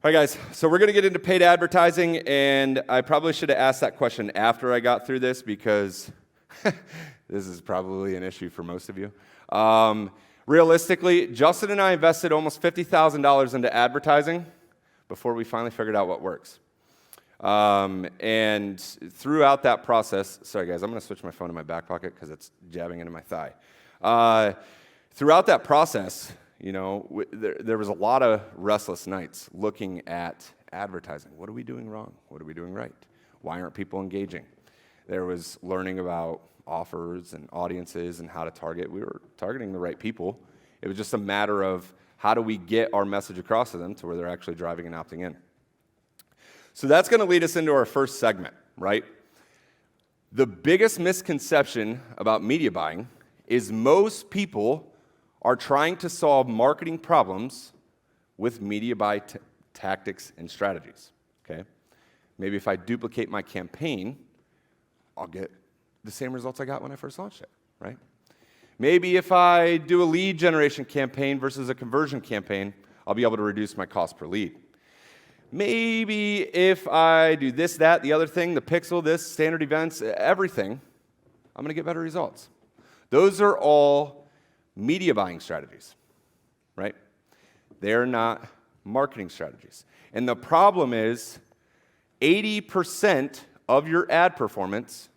All right, guys, so we're going to get into paid advertising, and I probably should have asked that question after I got through this because this is probably an issue for most of you. Realistically, Justin and I invested almost $50,000 into advertising before we finally figured out what works. And throughout that process, sorry guys, I'm going to switch my phone in my back pocket because it's jabbing into my thigh. Throughout that process, you know, there was a lot of restless nights looking at advertising. What are we doing wrong? What are we doing right? Why aren't people engaging? There was learning about offers and audiences and how to target. We were targeting the right people. It was just a matter of how do we get our message across to them to where they're actually driving and opting in. So that's going to lead us into our first segment, right? The biggest misconception about media buying is most people are trying to solve marketing problems with media buy tactics and strategies, okay? Maybe if I duplicate my campaign, I'll get the same results I got when I first launched it, right? Maybe if I do a lead generation campaign versus a conversion campaign, I'll be able to reduce my cost per lead. Maybe if I do this, that, the other thing, the pixel, this, standard events, everything, I'm gonna get better results. Those are all media buying strategies, right? They're not marketing strategies. And the problem is 80% of your ad performance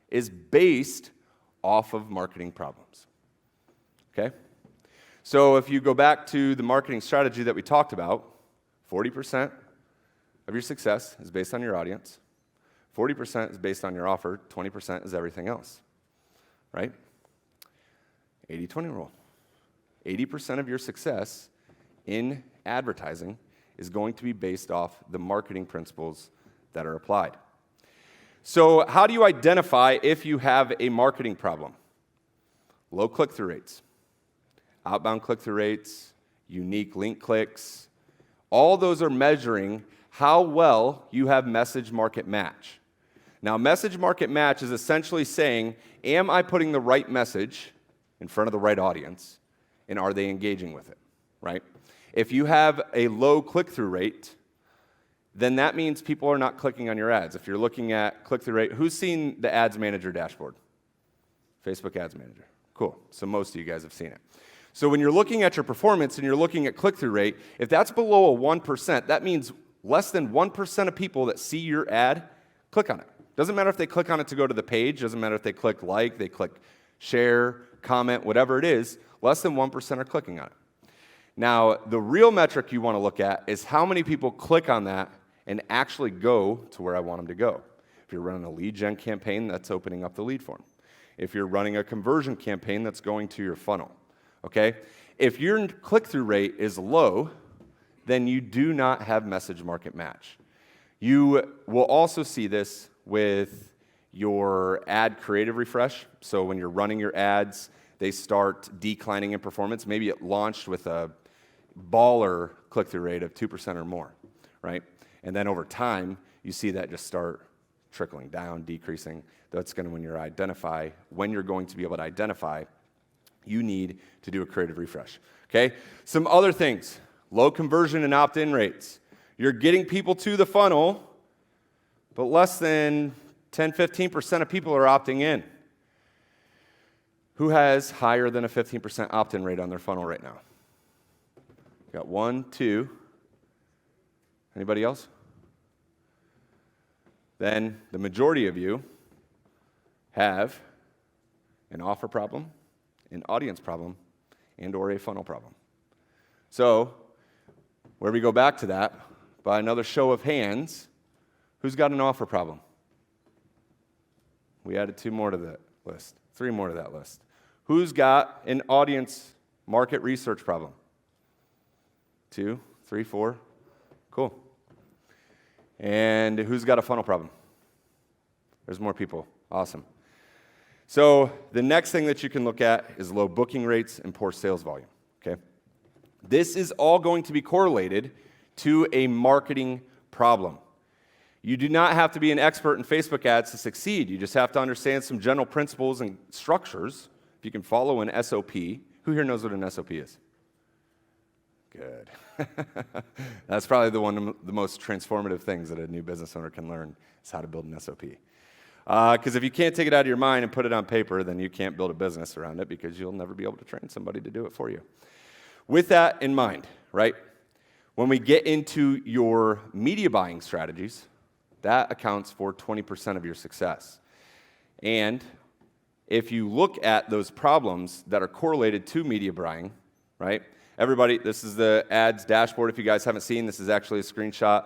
is based off of marketing problems, okay? So if you go back to the marketing strategy that we talked about, 40% of your success is based on your audience, 40% is based on your offer, 20% is everything else, right? 80-20 rule. 80% of your success in advertising is going to be based off the marketing principles that are applied. So how do you identify if you have a marketing problem? Low click-through rates, outbound click-through rates, unique link clicks. All those are measuring how well you have message market match. Now, message market match is essentially saying, am I putting the right message in front of the right audience, and are they engaging with it, right? If you have a low click-through rate, then that means people are not clicking on your ads. If you're looking at click-through rate, who's seen the Ads Manager dashboard? Facebook Ads Manager. Cool. So most of you guys have seen it. So when you're looking at your performance and you're looking at click-through rate, if that's below a 1%, that means less than 1% of people that see your ad click on it. Doesn't matter if they click on it to go to the page, doesn't matter if they click like, they click share, comment, whatever it is, less than 1% are clicking on it. Now, the real metric you want to look at is how many people click on that and actually go to where I want them to go. If you're running a lead gen campaign, that's opening up the lead form. If you're running a conversion campaign, that's going to your funnel, okay? If your click-through rate is low, then you do not have message market match. You will also see this with your ad creative refresh. So when you're running your ads, they start declining in performance. Maybe it launched with a baller click-through rate of 2% or more, right? And then over time, you see that just start trickling down, decreasing. That's going to when you're going to be able to identify, you need to do a creative refresh, okay? Some other things, low conversion and opt-in rates. You're getting people to the funnel, but less than 10-15% of people are opting in. Who has higher than a 15% opt-in rate on their funnel right now? Got 1, 2. Anybody else? Then the majority of you have an offer problem, an audience problem, and or a funnel problem. So, where we go back to that, by another show of hands, who's got an offer problem? We added 2 more to that list, 3 more to that list. Who's got an audience market research problem? 2, 3, 4. Cool. And who's got a funnel problem? There's more people. Awesome. So the next thing that you can look at is low booking rates and poor sales volume, okay? This is all going to be correlated to a marketing problem. You do not have to be an expert in Facebook ads to succeed. You just have to understand some general principles and structures. If you can follow an SOP. Who here knows what an SOP is? Good. That's probably the most transformative things that a new business owner can learn is how to build an SOP. Because if you can't take it out of your mind and put it on paper, then you can't build a business around it because you'll never be able to train somebody to do it for you. With that in mind, right, when we get into your media buying strategies, that accounts for 20% of your success. And if you look at those problems that are correlated to media buying, right, everybody, this is the ads dashboard. If you guys haven't seen, this is actually a screenshot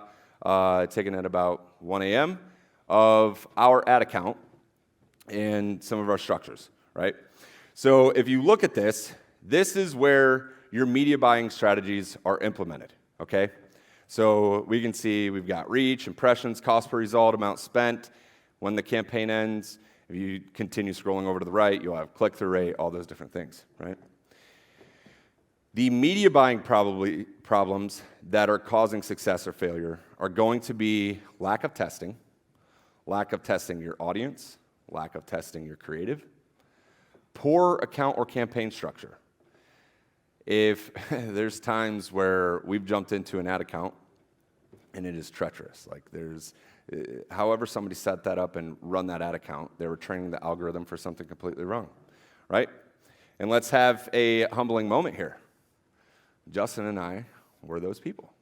taken at about 1 a.m. of our ad account and some of our structures, right? So if you look at this, this is where your media buying strategies are implemented, okay? So we can see we've got reach, impressions, cost per result, amount spent, when the campaign ends. If you continue scrolling over to the right, you'll have click-through rate, all those different things, right? The media buying problems that are causing success or failure are going to be lack of testing your audience, lack of testing your creative, poor account or campaign structure. If there's times where we've jumped into an ad account and it is treacherous, like however somebody set that up and run that ad account, they were training the algorithm for something completely wrong, right? And let's have a humbling moment here. Justin and I were those people.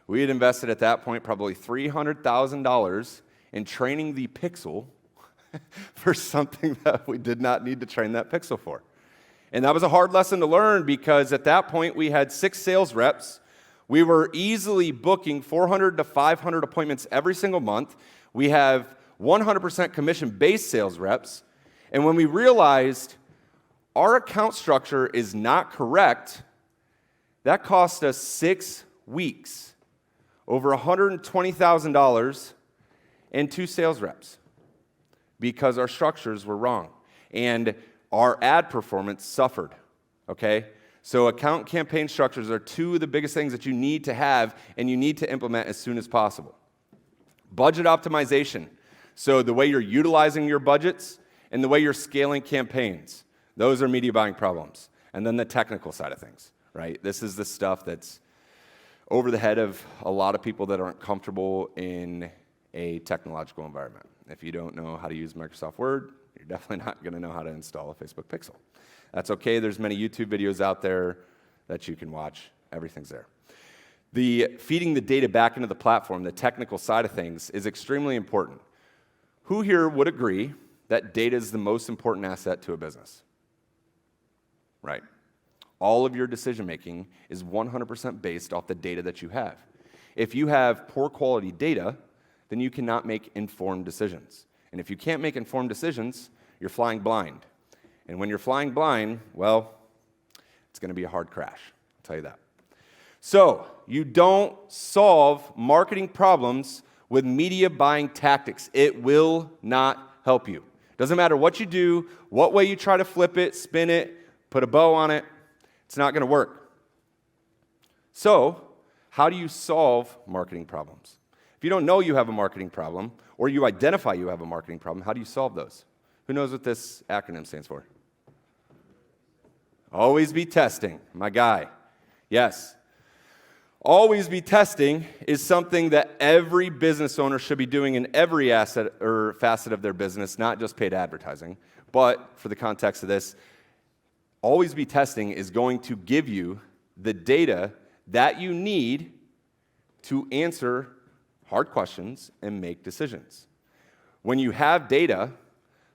We had invested at that point probably $300,000 in training the pixel for something that we did not need to train that pixel for. And that was a hard lesson to learn because at that point we had 6 sales reps. We were easily booking 400 to 500 appointments every single month. We have 100% commission-based sales reps. And when we realized our account structure is not correct, that cost us 6 weeks, over $120,000, and 2 sales reps because our structures were wrong. And our ad performance suffered, okay? So account campaign structures are 2 of the biggest things that you need to have and you need to implement as soon as possible. Budget optimization. So the way you're utilizing your budgets and the way you're scaling campaigns. Those are media buying problems. And then the technical side of things, right? This is the stuff that's over the head of a lot of people that aren't comfortable in a technological environment. If you don't know how to use Microsoft Word, you're definitely not going to know how to install a Facebook Pixel. That's okay. There's many YouTube videos out there that you can watch. Everything's there. The feeding the data back into the platform, the technical side of things, is extremely important. Who here would agree that data is the most important asset to a business? Right. All of your decision-making is 100% based off the data that you have. If you have poor quality data, then you cannot make informed decisions. And if you can't make informed decisions, you're flying blind. And when you're flying blind, well, it's going to be a hard crash. I'll tell you that. So, you don't solve marketing problems with media buying tactics. It will not help you. Doesn't matter what you do, what way you try to flip it, spin it, put a bow on it, it's not going to work. So, how do you solve marketing problems? If you don't know you have a marketing problem, or you identify you have a marketing problem, how do you solve those? Who knows what this acronym stands for? Always be testing, my guy. Yes. Always be testing is something that every business owner should be doing in every asset or facet of their business, not just paid advertising. But for the context of this, always be testing is going to give you the data that you need to answer hard questions and make decisions. When you have data,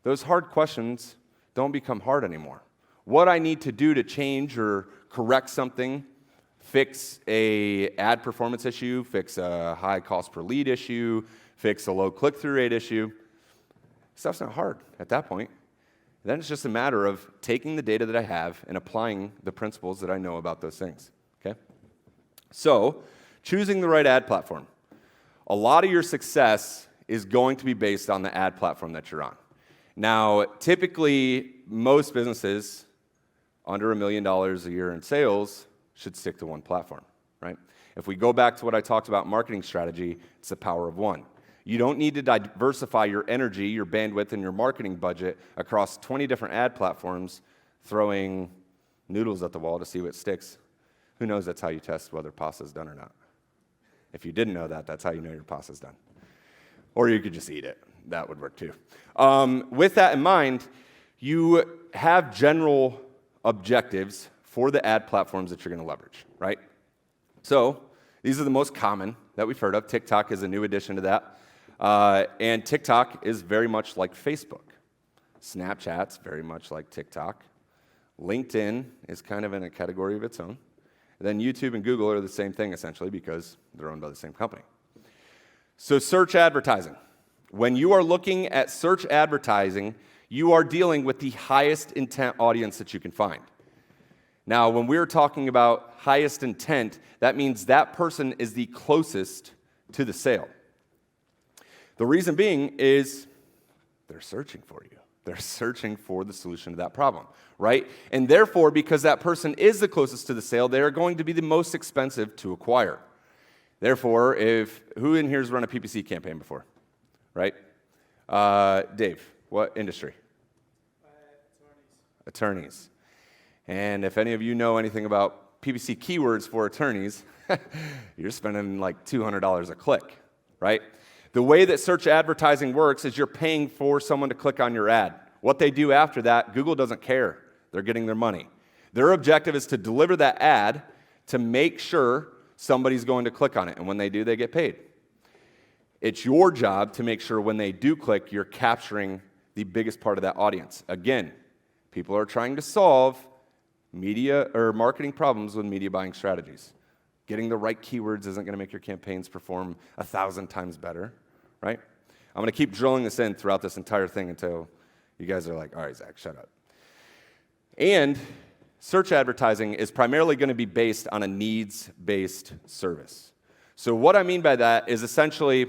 those hard questions don't become hard anymore. What I need to do to change or correct something, fix a ad performance issue, fix a high cost per lead issue, fix a low click-through rate issue, stuff's not hard at that point. Then it's just a matter of taking the data that I have and applying the principles that I know about those things, okay? So, choosing the right ad platform. A lot of your success is going to be based on the ad platform that you're on. Now, typically, most businesses under $1 million a year in sales should stick to one platform, right? If we go back to what I talked about marketing strategy, it's the power of one. You don't need to diversify your energy, your bandwidth, and your marketing budget across 20 different ad platforms, throwing noodles at the wall to see what sticks. Who knows that's how you test whether pasta's done or not? If you didn't know that, that's how you know your pasta's done. Or you could just eat it. That would work too. With that in mind, you have general objectives for the ad platforms that you're going to leverage, right? So these are the most common that we've heard of. TikTok is a new addition to that. And TikTok is very much like Facebook. Snapchat's very much like TikTok. LinkedIn is kind of in a category of its own. And then YouTube and Google are the same thing, essentially, because they're owned by the same company. So search advertising. When you are looking at search advertising, you are dealing with the highest intent audience that you can find. Now, when we're talking about highest intent, that means that person is the closest to the sale. The reason being is they're searching for you. They're searching for the solution to that problem, right? And therefore, because that person is the closest to the sale, they are going to be the most expensive to acquire. Therefore, who in here has run a PPC campaign before, right? Dave, what industry? Attorneys. And if any of you know anything about PPC keywords for attorneys, you're spending like $200 a click, right? The way that search advertising works is you're paying for someone to click on your ad. What they do after that, Google doesn't care. They're getting their money. Their objective is to deliver that ad to make sure somebody's going to click on it. And when they do, they get paid. It's your job to make sure when they do click, you're capturing the biggest part of that audience. Again, people are trying to solve media or marketing problems with media buying strategies. Getting the right keywords isn't going to make your campaigns perform 1,000 times better, right? I'm going to keep drilling this in throughout this entire thing until you guys are like, all right, Zach, shut up. And search advertising is primarily going to be based on a needs-based service. So what I mean by that is essentially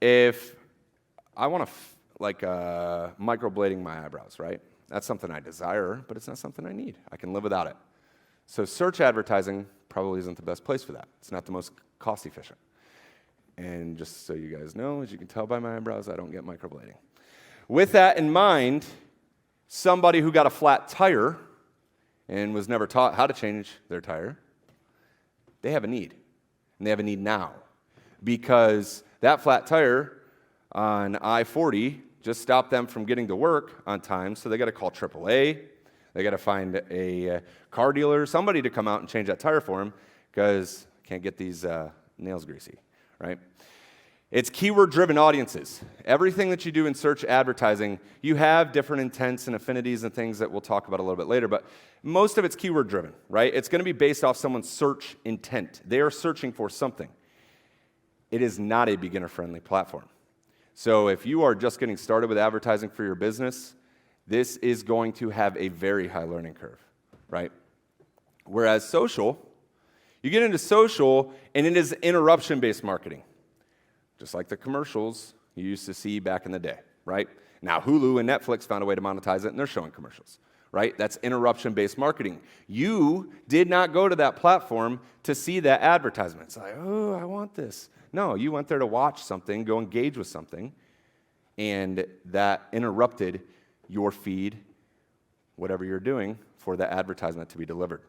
if I want to microblading my eyebrows, right? That's something I desire, but it's not something I need. I can live without it. So search advertising probably isn't the best place for that. It's not the most cost efficient. And just so you guys know, as you can tell by my eyebrows, I don't get microblading. With that in mind, somebody who got a flat tire and was never taught how to change their tire, they have a need. And they have a need now. Because that flat tire on I-40 just stopped them from getting to work on time, so they got to call AAA. They got to find a car dealer, somebody to come out and change that tire for them, because can't get these nails greasy, right? It's keyword-driven audiences. Everything that you do in search advertising, you have different intents and affinities and things that we'll talk about a little bit later, but most of it's keyword-driven, right? It's going to be based off someone's search intent. They are searching for something. It is not a beginner-friendly platform. So if you are just getting started with advertising for your business, this is going to have a very high learning curve, right? Whereas social, you get into social, and it is interruption-based marketing, just like the commercials you used to see back in the day, right? Now Hulu and Netflix found a way to monetize it, and they're showing commercials, right? That's interruption-based marketing. You did not go to that platform to see that advertisement. It's like, oh, I want this. No, you went there to watch something, go engage with something, and that interrupted your feed, whatever you're doing, for the advertisement to be delivered.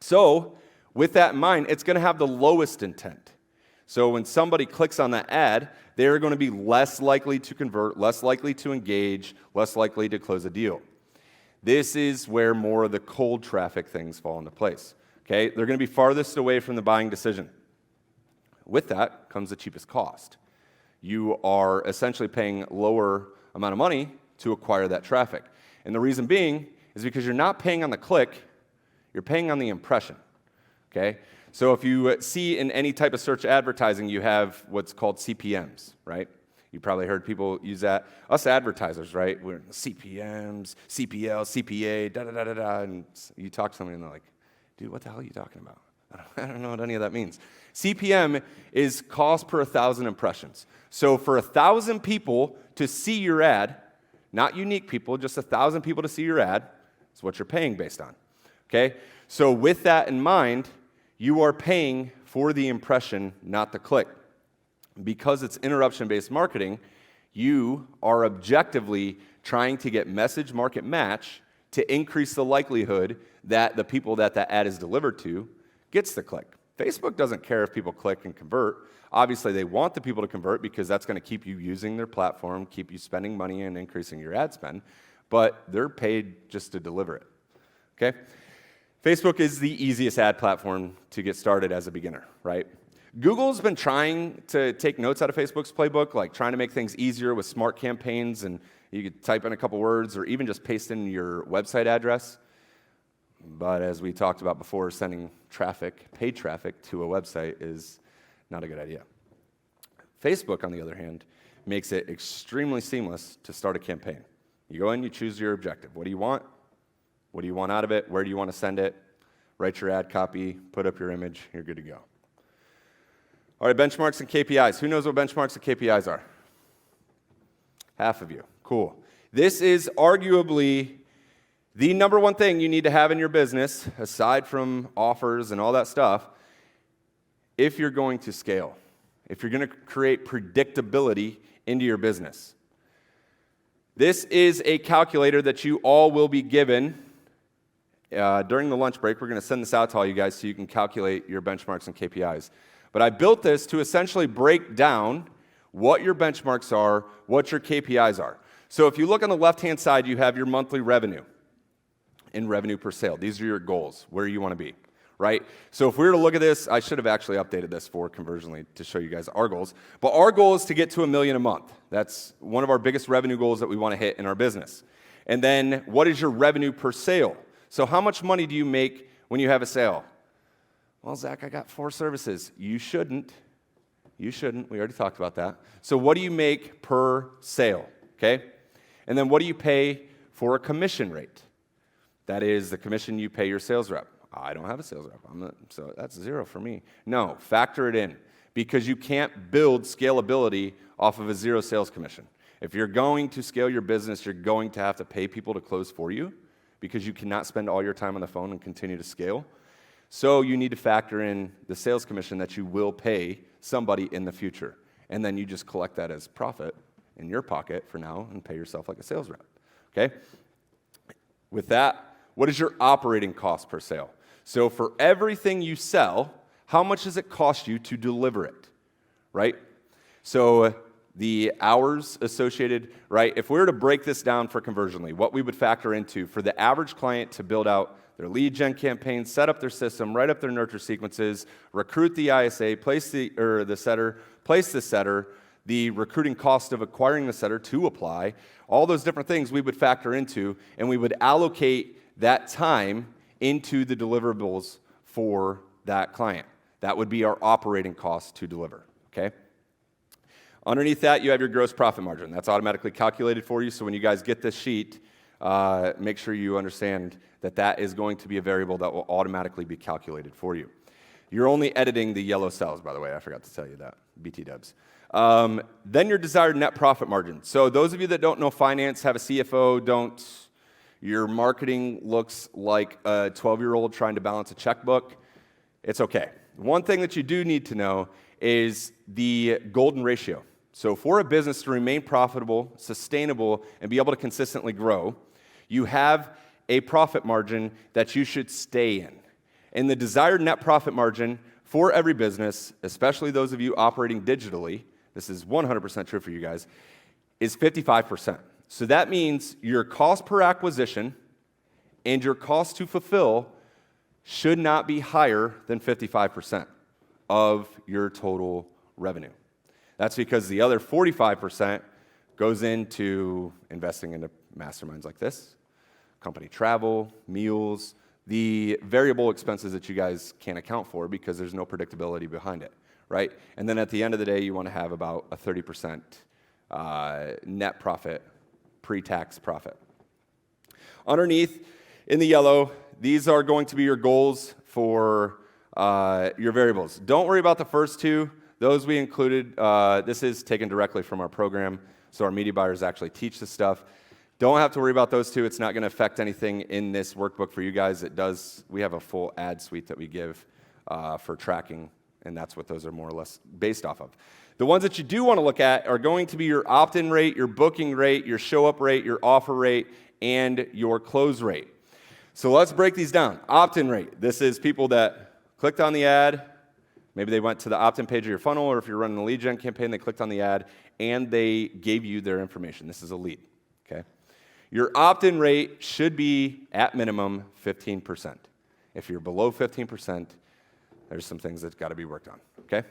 So, with that in mind, it's going to have the lowest intent. So when somebody clicks on that ad, they're going to be less likely to convert, less likely to engage, less likely to close a deal. This is where more of the cold traffic things fall into place. Okay? They're going to be farthest away from the buying decision. With that comes the cheapest cost. You are essentially paying lower amount of money to acquire that traffic. And the reason being is because you're not paying on the click, you're paying on the impression. Okay? So if you see in any type of search advertising, you have what's called CPMs, right? You probably heard people use that. Us advertisers, right? We're CPMs, CPL, CPA, da-da-da-da-da. And you talk to somebody and they're like, dude, what the hell are you talking about? I don't know what any of that means. CPM is cost per 1,000 impressions. So for 1,000 people to see your ad, not unique people, just 1,000 people to see your ad, is what you're paying based on. Okay? So with that in mind, you are paying for the impression, not the click. Because it's interruption-based marketing, you are objectively trying to get message market match to increase the likelihood that the people that that ad is delivered to gets the click. Facebook doesn't care if people click and convert. Obviously, they want the people to convert because that's going to keep you using their platform, keep you spending money and increasing your ad spend, but they're paid just to deliver it, okay? Facebook is the easiest ad platform to get started as a beginner, right? Google's been trying to take notes out of Facebook's playbook, like trying to make things easier with smart campaigns, and you could type in a couple words or even just paste in your website address. But as we talked about before, sending traffic, paid traffic, to a website is not a good idea. Facebook, on the other hand, makes it extremely seamless to start a campaign. You go in, you choose your objective. What do you want? What do you want out of it? Where do you want to send it? Write your ad copy, put up your image, you're good to go. All right, benchmarks and KPIs. Who knows what benchmarks and KPIs are? Half of you. Cool. This is arguably the number one thing you need to have in your business, aside from offers and all that stuff, if you're going to scale, if you're going to create predictability into your business. This is a calculator that you all will be given during the lunch break. We're going to send this out to all you guys so you can calculate your benchmarks and KPIs. But I built this to essentially break down what your benchmarks are, what your KPIs are. So if you look on the left-hand side, you have your monthly revenue and revenue per sale. These are your goals, where you want to be, right? So if we were to look at this, I should have actually updated this for Conversionly to show you guys our goals. But our goal is to get to $1 million a month. That's one of our biggest revenue goals that we want to hit in our business. And then what is your revenue per sale? So how much money do you make when you have a sale? Well, Zach, I got 4 services. You shouldn't. You shouldn't. We already talked about that. So what do you make per sale, okay? And then what do you pay for a commission rate? That is the commission you pay your sales rep. I don't have a sales rep, so that's 0 for me. No, factor it in, because you can't build scalability off of a 0 sales commission. If you're going to scale your business, you're going to have to pay people to close for you, because you cannot spend all your time on the phone and continue to scale. So you need to factor in the sales commission that you will pay somebody in the future. And then you just collect that as profit in your pocket for now and pay yourself like a sales rep, okay? With that, what is your operating cost per sale? So for everything you sell, how much does it cost you to deliver it, right? So the hours associated, right? If we were to break this down for Conversionly, what we would factor into for the average client to build out their lead gen campaign, set up their system, write up their nurture sequences, recruit the ISA, place the setter, the recruiting cost of acquiring the setter to apply, all those different things we would factor into, and we would allocate that time into the deliverables for that client. That would be our operating cost to deliver, okay? Underneath that, you have your gross profit margin. That's automatically calculated for you, so when you guys get this sheet, make sure you understand that that is going to be a variable that will automatically be calculated for you. You're only editing the yellow cells, by the way. I forgot to tell you that, BT dubs. Then your desired net profit margin. So those of you that don't know finance, have a CFO, your marketing looks like a 12-year-old trying to balance a checkbook, it's okay. One thing that you do need to know is the golden ratio. So for a business to remain profitable, sustainable, and be able to consistently grow, you have a profit margin that you should stay in. And the desired net profit margin for every business, especially those of you operating digitally, this is 100% true for you guys, is 55%. So that means your cost per acquisition and your cost to fulfill should not be higher than 55% of your total revenue. That's because the other 45% goes into investing into masterminds like this, company travel, meals, the variable expenses that you guys can't account for because there's no predictability behind it, right? And then at the end of the day, you want to have about a 30% net profit, pre-tax profit. Underneath, in the yellow, these are going to be your goals for your variables. Don't worry about the first two. Those we included. This is taken directly from our program, so our media buyers actually teach this stuff. Don't have to worry about those two. It's not going to affect anything in this workbook for you guys. It does. We have a full ad suite that we give for tracking, and that's what those are more or less based off of. The ones that you do want to look at are going to be your opt-in rate, your booking rate, your show-up rate, your offer rate, and your close rate. So let's break these down. Opt-in rate. This is people that clicked on the ad, maybe they went to the opt-in page of your funnel, or if you're running a lead gen campaign, they clicked on the ad, and they gave you their information. This is a lead, okay? Your opt-in rate should be, at minimum, 15%. If you're below 15%, there's some things that's got to be worked on, okay?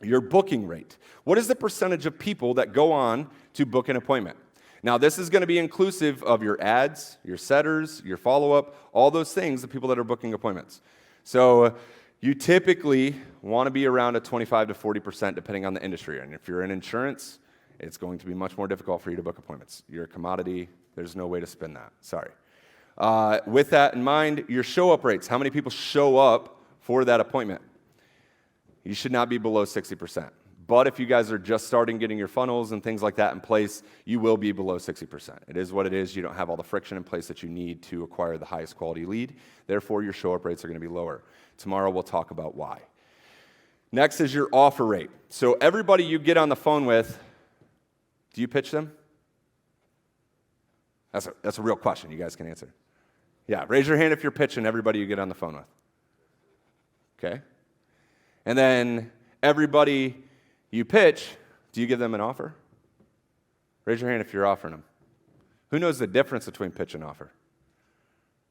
Your booking rate. What is the percentage of people that go on to book an appointment? Now, this is going to be inclusive of your ads, your setters, your follow-up, all those things, the people that are booking appointments. So you typically want to be around a 25 to 40% depending on the industry. And if you're in insurance, it's going to be much more difficult for you to book appointments. You're a commodity. There's no way to spin that. Sorry. With that in mind, your show-up rates. How many people show up for that appointment? You should not be below 60%. But if you guys are just starting getting your funnels and things like that in place, you will be below 60%. It is what it is. You don't have all the friction in place that you need to acquire the highest quality lead. Therefore, your show-up rates are going to be lower. Tomorrow, we'll talk about why. Next is your offer rate. So everybody you get on the phone with, do you pitch them? That's a real question. You guys can answer. Yeah, raise your hand if you're pitching everybody you get on the phone with. Okay? And then everybody you pitch, do you give them an offer? Raise your hand if you're offering them. Who knows the difference between pitch and offer?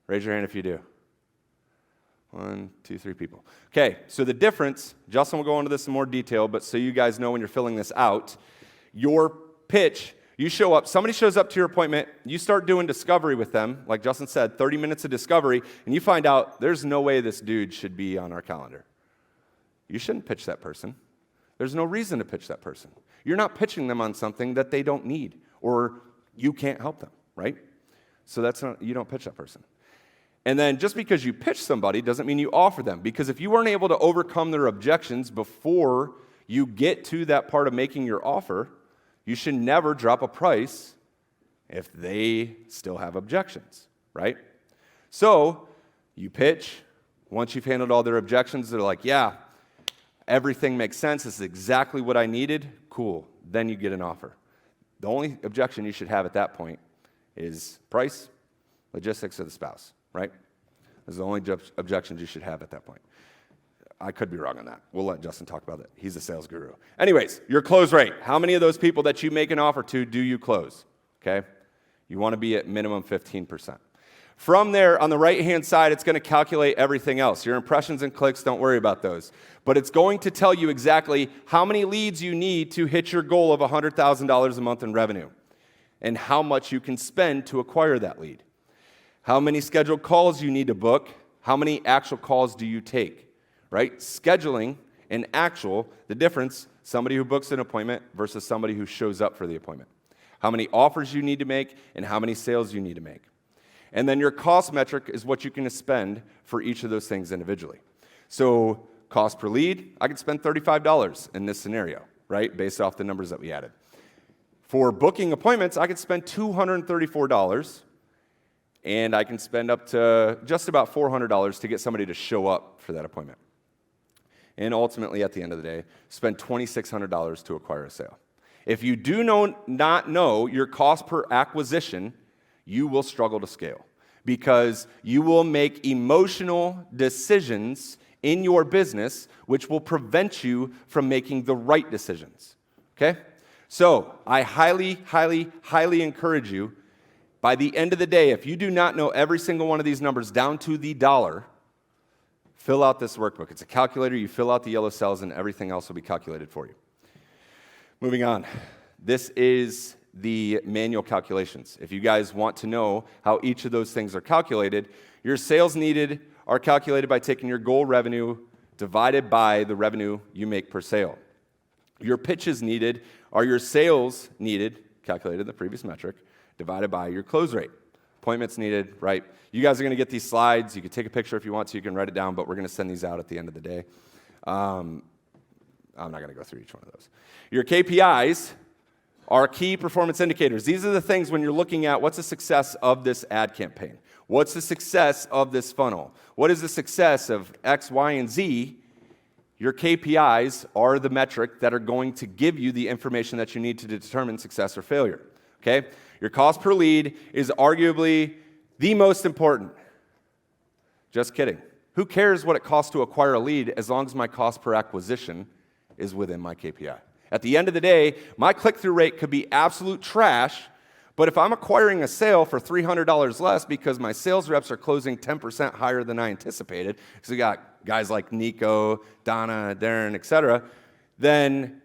Raise your hand if you do. 1, 2, 3 people. Okay, so the difference, Justin will go into this in more detail, but so you guys know when you're filling this out, your pitch, you show up, somebody shows up to your appointment, you start doing discovery with them, like Justin said, 30 minutes of discovery, and you find out there's no way this dude should be on our calendar. You shouldn't pitch that person. There's no reason to pitch that person. You're not pitching them on something that they don't need, or you can't help them, right? So you don't pitch that person. And then just because you pitch somebody doesn't mean you offer them, because if you weren't able to overcome their objections before you get to that part of making your offer, you should never drop a price if they still have objections, right? So you pitch. Once you've handled all their objections, they're like, yeah, everything makes sense. This is exactly what I needed. Cool. Then you get an offer. The only objection you should have at that point is price, logistics, or the spouse, right? Those are the only objections you should have at that point. I could be wrong on that. We'll let Justin talk about it. He's a sales guru. Anyways, your close rate. How many of those people that you make an offer to do you close? Okay? You want to be at minimum 15%. From there, on the right-hand side, it's going to calculate everything else. Your impressions and clicks, don't worry about those. But it's going to tell you exactly how many leads you need to hit your goal of $100,000 a month in revenue and how much you can spend to acquire that lead. How many scheduled calls you need to book, how many actual calls do you take, right? Scheduling and actual, the difference, somebody who books an appointment versus somebody who shows up for the appointment. How many offers you need to make and how many sales you need to make. And then your cost metric is what you can spend for each of those things individually. So cost per lead, I could spend $35 in this scenario, right, based off the numbers that we added. For booking appointments, I could spend $234, and I can spend up to just about $400 to get somebody to show up for that appointment. And ultimately, at the end of the day, spend $2,600 to acquire a sale. If you do not know your cost per acquisition, you will struggle to scale because you will make emotional decisions in your business which will prevent you from making the right decisions, okay? So I highly, highly, highly encourage you, by the end of the day, if you do not know every single one of these numbers down to the dollar, fill out this workbook. It's a calculator. You fill out the yellow cells and everything else will be calculated for you. Moving on. This is the manual calculations. If you guys want to know how each of those things are calculated, your sales needed are calculated by taking your goal revenue divided by the revenue you make per sale. Your pitches needed are your sales needed, calculated in the previous metric, divided by your close rate. Appointments needed, right? You guys are going to get these slides. You can take a picture if you want to. You can write it down, but we're going to send these out at the end of the day. I'm not going to go through each one of those. Your KPIs are key performance indicators. These are the things when you're looking at what's the success of this ad campaign? What's the success of this funnel? What is the success of X, Y, and Z? Your KPIs are the metric that are going to give you the information that you need to determine success or failure, okay? Your cost per lead is arguably the most important. Just kidding. Who cares what it costs to acquire a lead as long as my cost per acquisition is within my KPI? At the end of the day, my click-through rate could be absolute trash, but if I'm acquiring a sale for $300 less because my sales reps are closing 10% higher than I anticipated, because we got guys like Nico, Donna, Darren, etc., then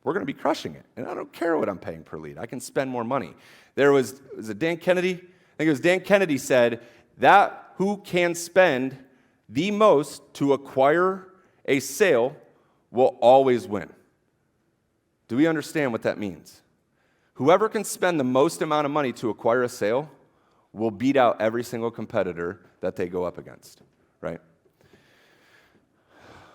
we're going to be crushing it. And I don't care what I'm paying per lead. I can spend more money. Was it Dan Kennedy? I think it was Dan Kennedy said that who can spend the most to acquire a sale will always win. Do we understand what that means? Whoever can spend the most amount of money to acquire a sale will beat out every single competitor that they go up against, right?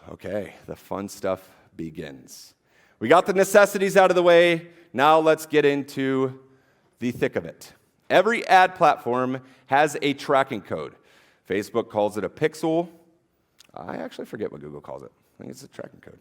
Okay, the fun stuff begins. We got the necessities out of the way. Now let's get into the thick of it. Every ad platform has a tracking code. Facebook calls it a pixel. I actually forget what Google calls it. I think it's a tracking code.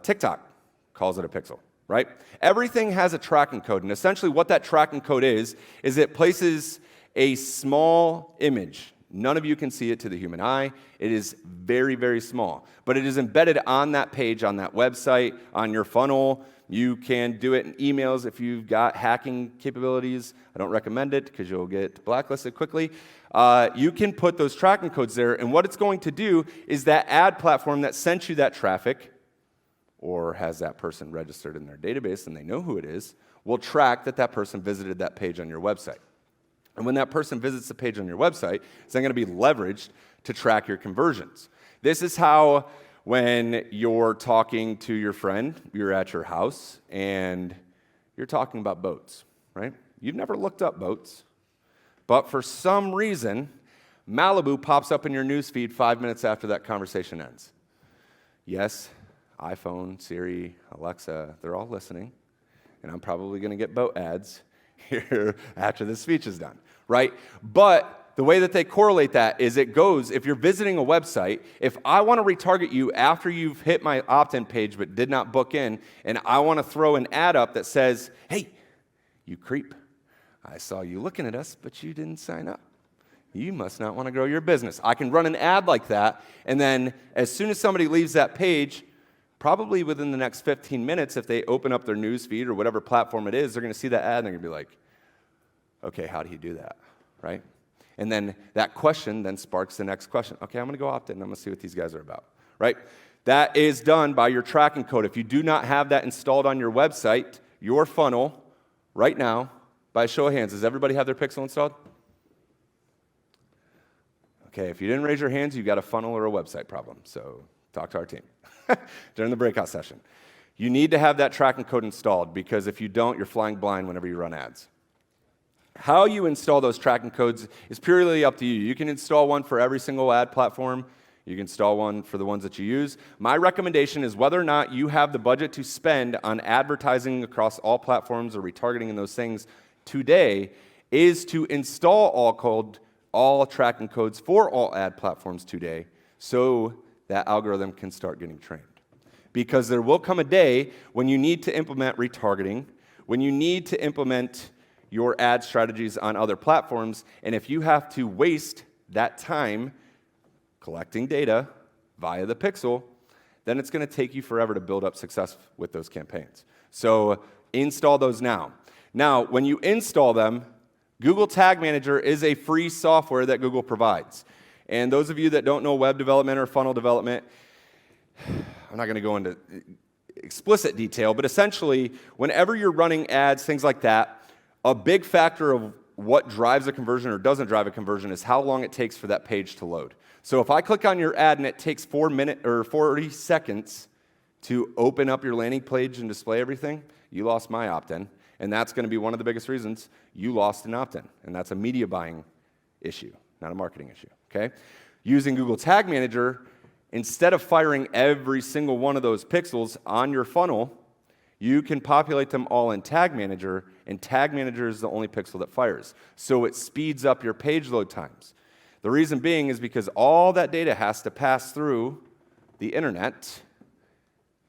TikTok calls it a pixel, right? Everything has a tracking code, and essentially what that tracking code is it places a small image. None of you can see it to the human eye. It is very, very small, but it is embedded on that page, on that website, on your funnel. You can do it in emails if you've got hacking capabilities. I don't recommend it because you'll get blacklisted quickly. You can put those tracking codes there, and what it's going to do is that ad platform that sent you that traffic or has that person registered in their database and they know who it is, will track that that person visited that page on your website. And when that person visits the page on your website, it's then going to be leveraged to track your conversions. This is how when you're talking to your friend, you're at your house, and you're talking about boats, right? You've never looked up boats, but for some reason, Malibu pops up in your newsfeed 5 minutes after that conversation ends. Yes, iPhone, Siri, Alexa, they're all listening, and I'm probably going to get boat ads here after this speech is done, right? But the way that they correlate that is it goes, if you're visiting a website, if I want to retarget you after you've hit my opt-in page but did not book in, and I want to throw an ad up that says, hey, you creep, I saw you looking at us, but you didn't sign up. You must not want to grow your business. I can run an ad like that, and then as soon as somebody leaves that page, probably within the next 15 minutes, if they open up their news feed or whatever platform it is, they're going to see that ad, and they're going to be like, okay, how do you do that, right? And then that question then sparks the next question. Okay, I'm going to go opt in. I'm going to see what these guys are about, right? That is done by your tracking code. If you do not have that installed on your website, your funnel, right now, by a show of hands, does everybody have their pixel installed? Okay, if you didn't raise your hands, you got a funnel or a website problem. So talk to our team during the breakout session. You need to have that tracking code installed because if you don't, you're flying blind whenever you run ads. How you install those tracking codes is purely up to you. You can install one for every single ad platform. You can install one for the ones that you use. My recommendation is whether or not you have the budget to spend on advertising across all platforms or retargeting and those things today is to install all tracking codes for all ad platforms today so that algorithm can start getting trained. Because there will come a day when you need to implement retargeting, when you need to implement your ad strategies on other platforms, and if you have to waste that time collecting data via the pixel, then it's going to take you forever to build up success with those campaigns. So install those now. Now, when you install them, Google Tag Manager is a free software that Google provides. And those of you that don't know web development or funnel development, I'm not going to go into explicit detail, but essentially, whenever you're running ads, things like that, a big factor of what drives a conversion or doesn't drive a conversion is how long it takes for that page to load. So if I click on your ad and it takes 4 minutes or 40 seconds to open up your landing page and display everything, you lost my opt-in, and that's going to be one of the biggest reasons you lost an opt-in, and that's a media buying issue, not a marketing issue, okay? Using Google Tag Manager, instead of firing every single one of those pixels on your funnel, you can populate them all in Tag Manager, and Tag Manager is the only pixel that fires. So it speeds up your page load times. The reason being is because all that data has to pass through the internet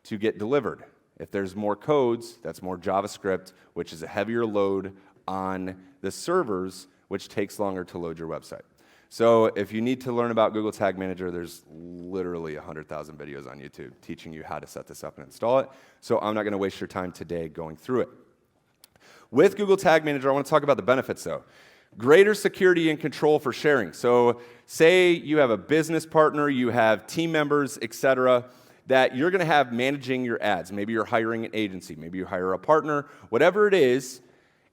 to get delivered. If there's more codes, that's more JavaScript, which is a heavier load on the servers, which takes longer to load your website. So if you need to learn about Google Tag Manager, there's literally 100,000 videos on YouTube teaching you how to set this up and install it. So I'm not going to waste your time today going through it. With Google Tag Manager, I want to talk about the benefits, though. Greater security and control for sharing. So say you have a business partner, you have team members, etc., that you're going to have managing your ads. Maybe you're hiring an agency. Maybe you hire a partner. Whatever it is,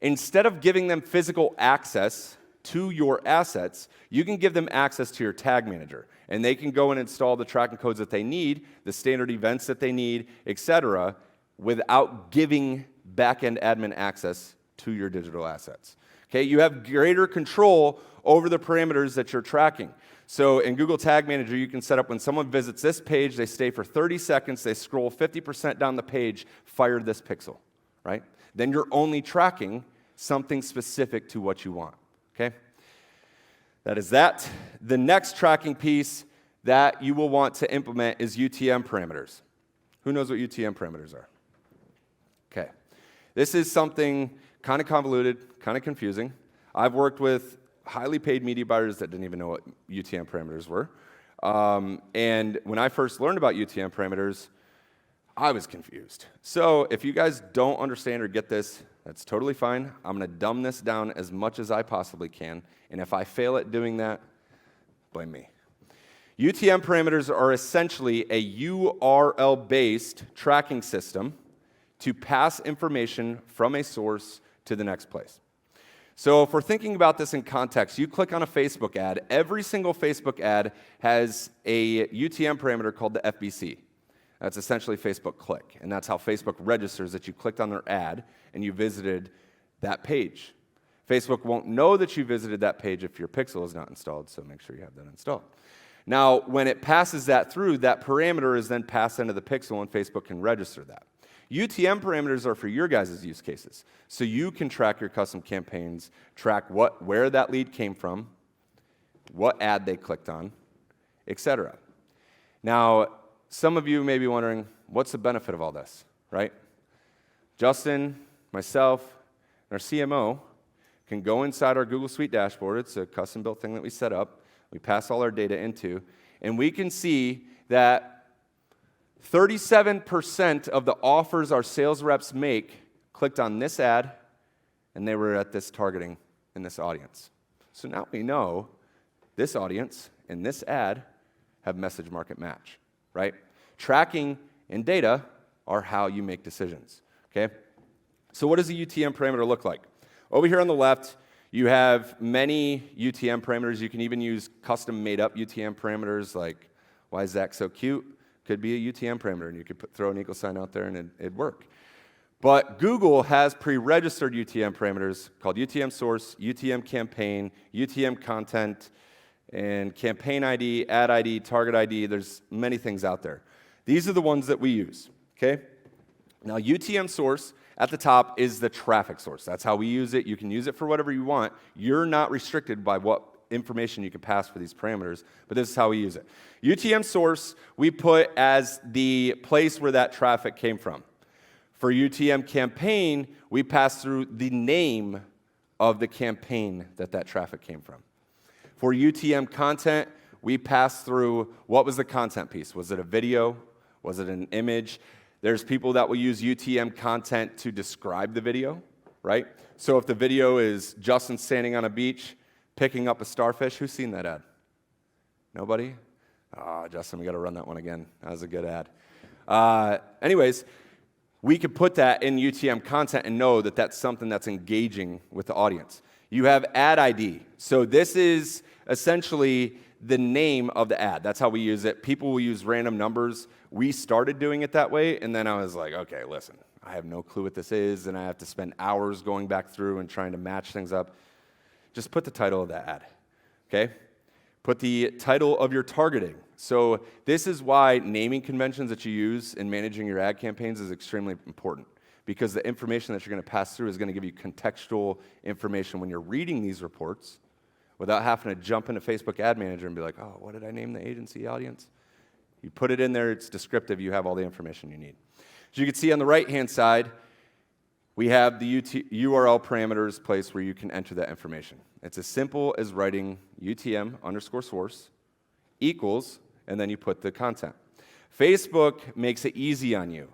instead of giving them physical access to your assets, you can give them access to your tag manager. And they can go and install the tracking codes that they need, the standard events that they need, etc., without giving back-end admin access to your digital assets. Okay, you have greater control over the parameters that you're tracking. So in Google Tag Manager, you can set up when someone visits this page, they stay for 30 seconds, they scroll 50% down the page, fire this pixel, right? Then you're only tracking something specific to what you want, okay? That is that. The next tracking piece that you will want to implement is UTM parameters. Who knows what UTM parameters are? Okay. This is something kind of convoluted, kind of confusing. I've worked with highly paid media buyers that didn't even know what UTM parameters were. And when I first learned about UTM parameters, I was confused. So if you guys don't understand or get this, that's totally fine. I'm going to dumb this down as much as I possibly can. And if I fail at doing that, blame me. UTM parameters are essentially a URL-based tracking system to pass information from a source to the next place. So if we're thinking about this in context, you click on a Facebook ad. Every single Facebook ad has a UTM parameter called the FBC. That's essentially Facebook click, and that's how Facebook registers that you clicked on their ad and you visited that page. Facebook won't know that you visited that page if your pixel is not installed, so make sure you have that installed. Now, when it passes that through, that parameter is then passed into the pixel, and Facebook can register that. UTM parameters are for your guys' use cases. So you can track your custom campaigns, track where that lead came from, what ad they clicked on, etc. Now, some of you may be wondering, what's the benefit of all this, right? Justin, myself, and our CMO can go inside our Google Suite dashboard. It's a custom-built thing that we set up. We pass all our data into, and we can see that 37% of the offers our sales reps make clicked on this ad, and they were at this targeting in this audience. So now we know this audience and this ad have message market match, right? Tracking and data are how you make decisions, okay? So what does a UTM parameter look like? Over here on the left, you have many UTM parameters. You can even use custom made-up UTM parameters like, why is Zach so cute? Could be a UTM parameter, and you could throw an equal sign out there, and it'd work. But Google has pre-registered UTM parameters called UTM source, UTM campaign, UTM content, and campaign ID, ad ID, target ID. There's many things out there. These are the ones that we use, okay? Now, UTM source at the top is the traffic source. That's how we use it. You can use it for whatever you want. You're not restricted by what information you can pass for these parameters, but this is how we use it. UTM source, we put as the place where that traffic came from. For UTM campaign, we pass through the name of the campaign that traffic came from. For UTM content, we pass through what was the content piece. Was it a video? Was it an image? There's people that will use UTM content to describe the video, right? So if the video is Justin standing on a beach, picking up a starfish. Who's seen that ad? Nobody? Oh, Justin, we got to run that one again. That was a good ad. Anyways, we could put that in UTM content and know that that's something that's engaging with the audience. You have ad ID. So this is essentially the name of the ad. That's how we use it. People will use random numbers. We started doing it that way, and then I was like, okay, listen, I have no clue what this is, and I have to spend hours going back through and trying to match things up. Just put the title of the ad, okay? Put the title of your targeting. So this is why naming conventions that you use in managing your ad campaigns is extremely important, because the information that you're going to pass through is going to give you contextual information when you're reading these reports without having to jump into Facebook Ad Manager and be like, oh, what did I name the agency audience? You put it in there, it's descriptive, you have all the information you need. As you can see on the right-hand side, we have the URL parameters place where you can enter that information. It's as simple as writing UTM_source equals, and then you put the content. Facebook makes it easy on you.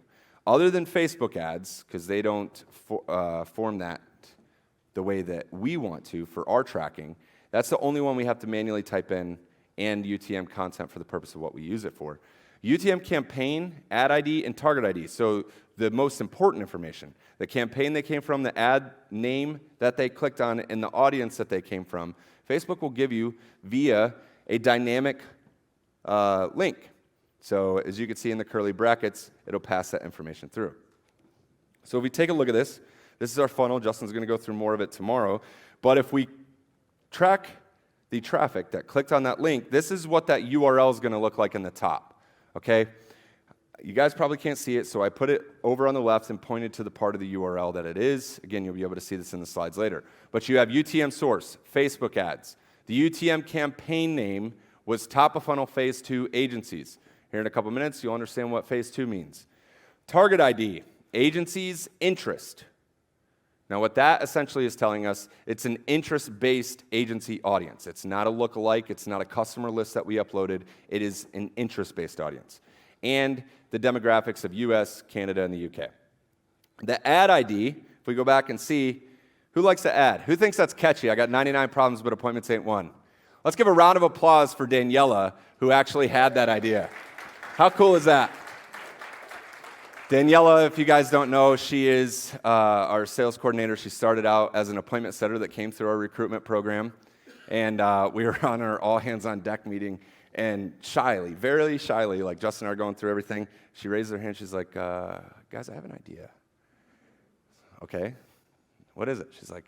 Other than Facebook ads, because they don't form that the way that we want to for our tracking, that's the only one we have to manually type in, and UTM content for the purpose of what we use it for. UTM campaign, ad ID, and target ID. So the most important information, the campaign they came from, the ad name that they clicked on, and the audience that they came from, Facebook will give you via a dynamic link. So as you can see in the curly brackets, it'll pass that information through. So if we take a look at this, this is our funnel. Justin's going to go through more of it tomorrow. But if we track the traffic that clicked on that link, this is what that URL is going to look like in the top, okay? You guys probably can't see it, so I put it over on the left and pointed to the part of the URL that it is. Again, you'll be able to see this in the slides later. But you have UTM source, Facebook ads. The UTM campaign name was top of funnel phase 2 agencies. Here in a couple minutes, you'll understand what phase 2 means. Target ID, agencies' interest. Now what that essentially is telling us, it's an interest-based agency audience. It's not a lookalike, it's not a customer list that we uploaded, it is an interest-based audience. And the demographics of US, Canada, and the UK. The ad ID, if we go back and see, who likes to ad? Who thinks that's catchy? I got 99 problems, but appointments ain't one. Let's give a round of applause for Daniela, who actually had that idea. How cool is that? Daniela, if you guys don't know, she is our sales coordinator. She started out as an appointment setter that came through our recruitment program. And we were on our all-hands-on-deck meeting, and shyly, very shyly, like Justin and I are going through everything, she raised her hand. She's like, guys, I have an idea. Okay, what is it? She's like,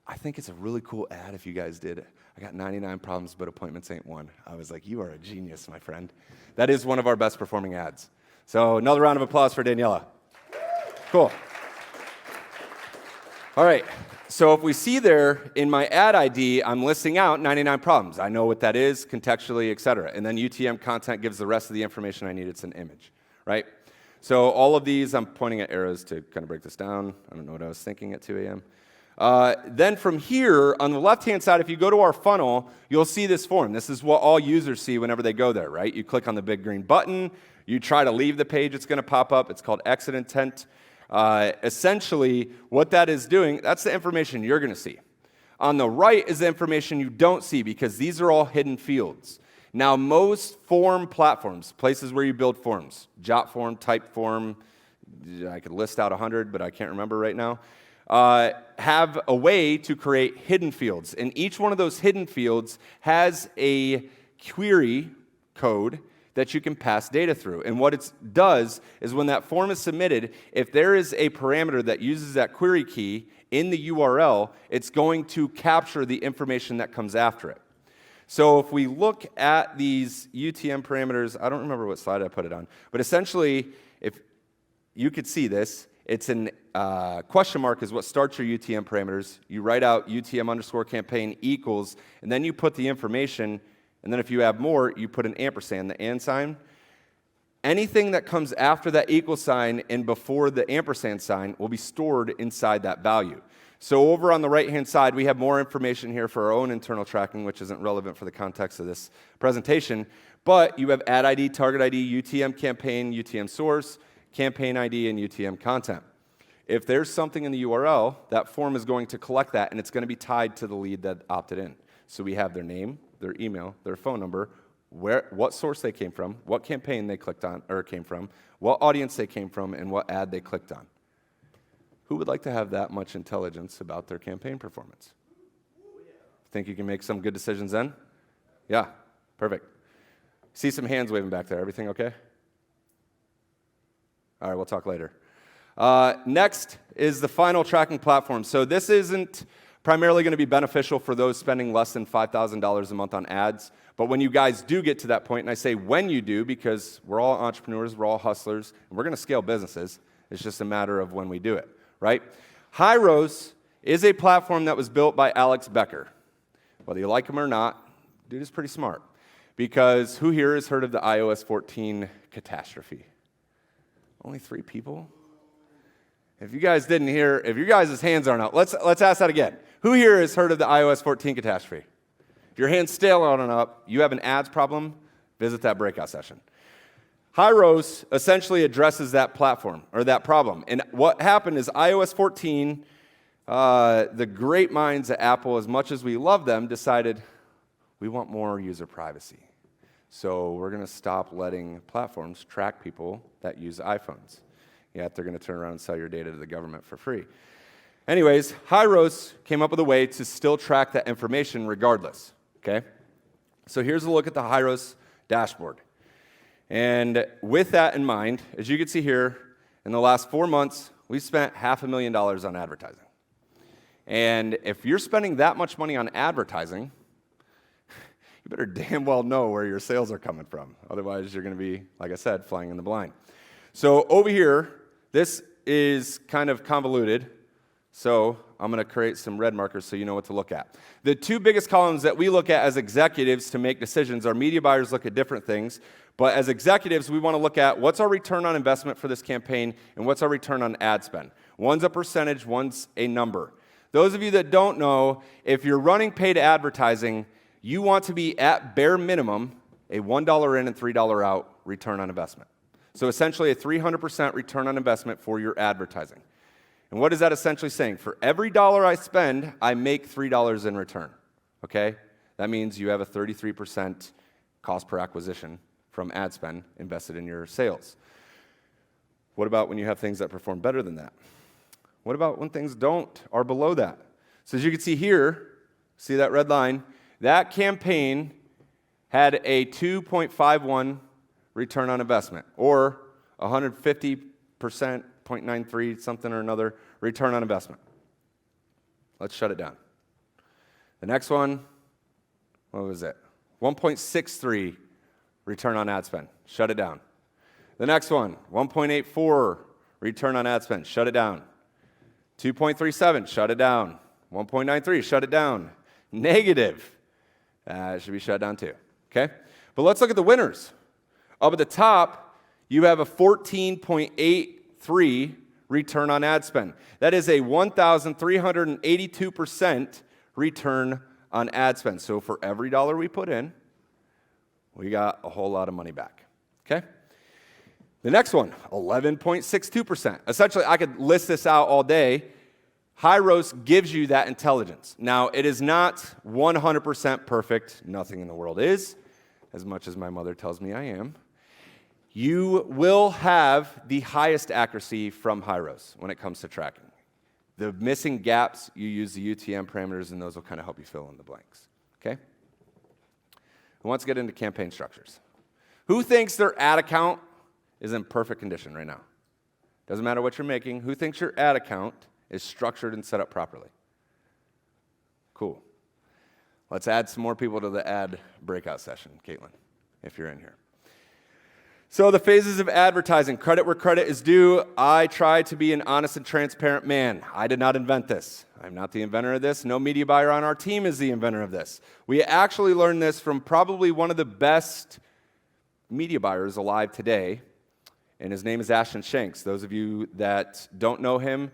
I think it's a really cool ad if you guys did it. I got 99 problems, but appointments ain't one. I was like, you are a genius, my friend. That is one of our best performing ads. So another round of applause for Daniela. Cool. All right, so if we see there in my ad ID, I'm listing out 99 problems. I know what that is, contextually, et cetera. And then UTM content gives the rest of the information I need. It's an image, right? So all of these, I'm pointing at arrows to kind of break this down. I don't know what I was thinking at 2 a.m. Then from here, on the left-hand side, if you go to our funnel, you'll see this form. This is what all users see whenever they go there, right? You click on the big green button. You try to leave the page. It's going to pop up. It's called exit intent. Essentially, what that is doing, that's the information you're going to see. On the right is the information you don't see because these are all hidden fields. Now, most form platforms, places where you build forms, Jotform, Typeform, I could list out 100, but I can't remember right now, have a way to create hidden fields. And each one of those hidden fields has a query code that you can pass data through. And what it does is when that form is submitted, if there is a parameter that uses that query key in the URL, it's going to capture the information that comes after it. So if we look at these UTM parameters, I don't remember what slide I put it on, but essentially, if you could see this, it's an question mark is what starts your UTM parameters. You write out UTM_campaign equals, and then you put the information, and then if you have more, you put an ampersand, the and sign. Anything that comes after that equal sign and before the ampersand sign will be stored inside that value. So over on the right-hand side, we have more information here for our own internal tracking, which isn't relevant for the context of this presentation. But you have ad ID, target ID, UTM campaign, UTM source, campaign ID, and UTM content. If there's something in the URL, that form is going to collect that, and it's going to be tied to the lead that opted in. So we have their name, their email, their phone number, what source they came from, what campaign they clicked on or came from, what audience they came from, and what ad they clicked on. Who would like to have that much intelligence about their campaign performance? Think you can make some good decisions then? Yeah, perfect. See some hands waving back there. Everything okay? All right, we'll talk later. Next is the final tracking platform. So this isn't primarily going to be beneficial for those spending less than $5,000 a month on ads. But when you guys do get to that point, and I say when you do because we're all entrepreneurs, we're all hustlers, and we're going to scale businesses. It's just a matter of when we do it, right? Hyros is a platform that was built by Alex Becker. Whether you like him or not, dude is pretty smart. Because who here has heard of the iOS 14 catastrophe? Only 3 people? If you guys didn't hear, if your guys' hands aren't up, let's ask that again. Who here has heard of the iOS 14 catastrophe? If your hand's still aren't up, you have an ads problem, visit that breakout session. Hyros essentially addresses that platform, or that problem. And what happened is iOS 14, the great minds at Apple, as much as we love them, decided we want more user privacy. So we're going to stop letting platforms track people that use iPhones. Yet they're going to turn around and sell your data to the government for free. Anyways, Hyros came up with a way to still track that information regardless. Okay? So here's a look at the Hyros dashboard. And with that in mind, as you can see here, in the last 4 months, we spent $500,000 on advertising. And if you're spending that much money on advertising, you better damn well know where your sales are coming from. Otherwise, you're going to be, like I said, flying in the blind. So over here, this is kind of convoluted. So I'm going to create some red markers so you know what to look at. The two biggest columns that we look at as executives to make decisions, our media buyers look at different things. But as executives, we want to look at what's our return on investment for this campaign and what's our return on ad spend. One's a percentage, one's a number. Those of you that don't know, if you're running paid advertising, you want to be at bare minimum a $1 in and $3 out return on investment. So essentially a 300% return on investment for your advertising. And what is that essentially saying? For every dollar I spend, I make $3 in return. Okay? That means you have a 33% cost per acquisition from ad spend invested in your sales. What about when you have things that perform better than that? What about when things are below that? So as you can see here, see that red line? That campaign had a 2.51 return on investment, or 150%, 0.93 something or another return on investment. Let's shut it down. The next one, what was it? 1.63 return on ad spend. Shut it down. The next one, 1.84 return on ad spend. Shut it down. 2.37, shut it down. 1.93, shut it down. Negative. It should be shut down too. Okay? But let's look at the winners. Up at the top, you have a 14.83 return on ad spend. That is a 1,382% return on ad spend. So for every dollar we put in, we got a whole lot of money back. Okay? The next one, 11.62%. Essentially, I could list this out all day. Hyros gives you that intelligence. Now, it is not 100% perfect. Nothing in the world is, as much as my mother tells me I am. You will have the highest accuracy from Hyros when it comes to tracking. The missing gaps, you use the UTM parameters, and those will kind of help you fill in the blanks. Okay? Let's get into campaign structures. Who thinks their ad account is in perfect condition right now? Doesn't matter what you're making. Who thinks your ad account is structured and set up properly? Cool. Let's add some more people to the ad breakout session, Caitlin, if you're in here. So the phases of advertising, credit where credit is due. I try to be an honest and transparent man. I did not invent this. I'm not the inventor of this. No media buyer on our team is the inventor of this. We actually learned this from probably one of the best media buyers alive today, and his name is Ashton Shanks. Those of you that don't know him,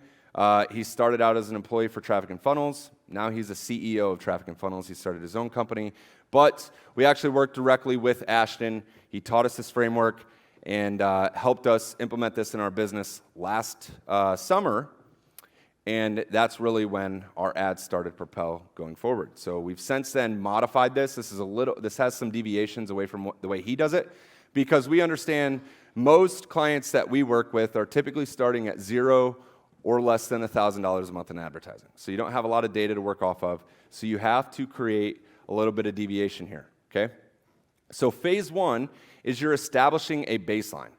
he started out as an employee for Traffic and Funnels. Now he's the CEO of Traffic and Funnels. He started his own company. But we actually worked directly with Ashton. He taught us this framework and helped us implement this in our business last summer. And that's really when our ads started to propel going forward. So we've since then modified this. This has some deviations away from the way he does it, because we understand most clients that we work with are typically starting at $0 or less than $1,000 a month in advertising. So you don't have a lot of data to work off of. So you have to create a little bit of deviation here, okay? So phase one is you're establishing a baseline.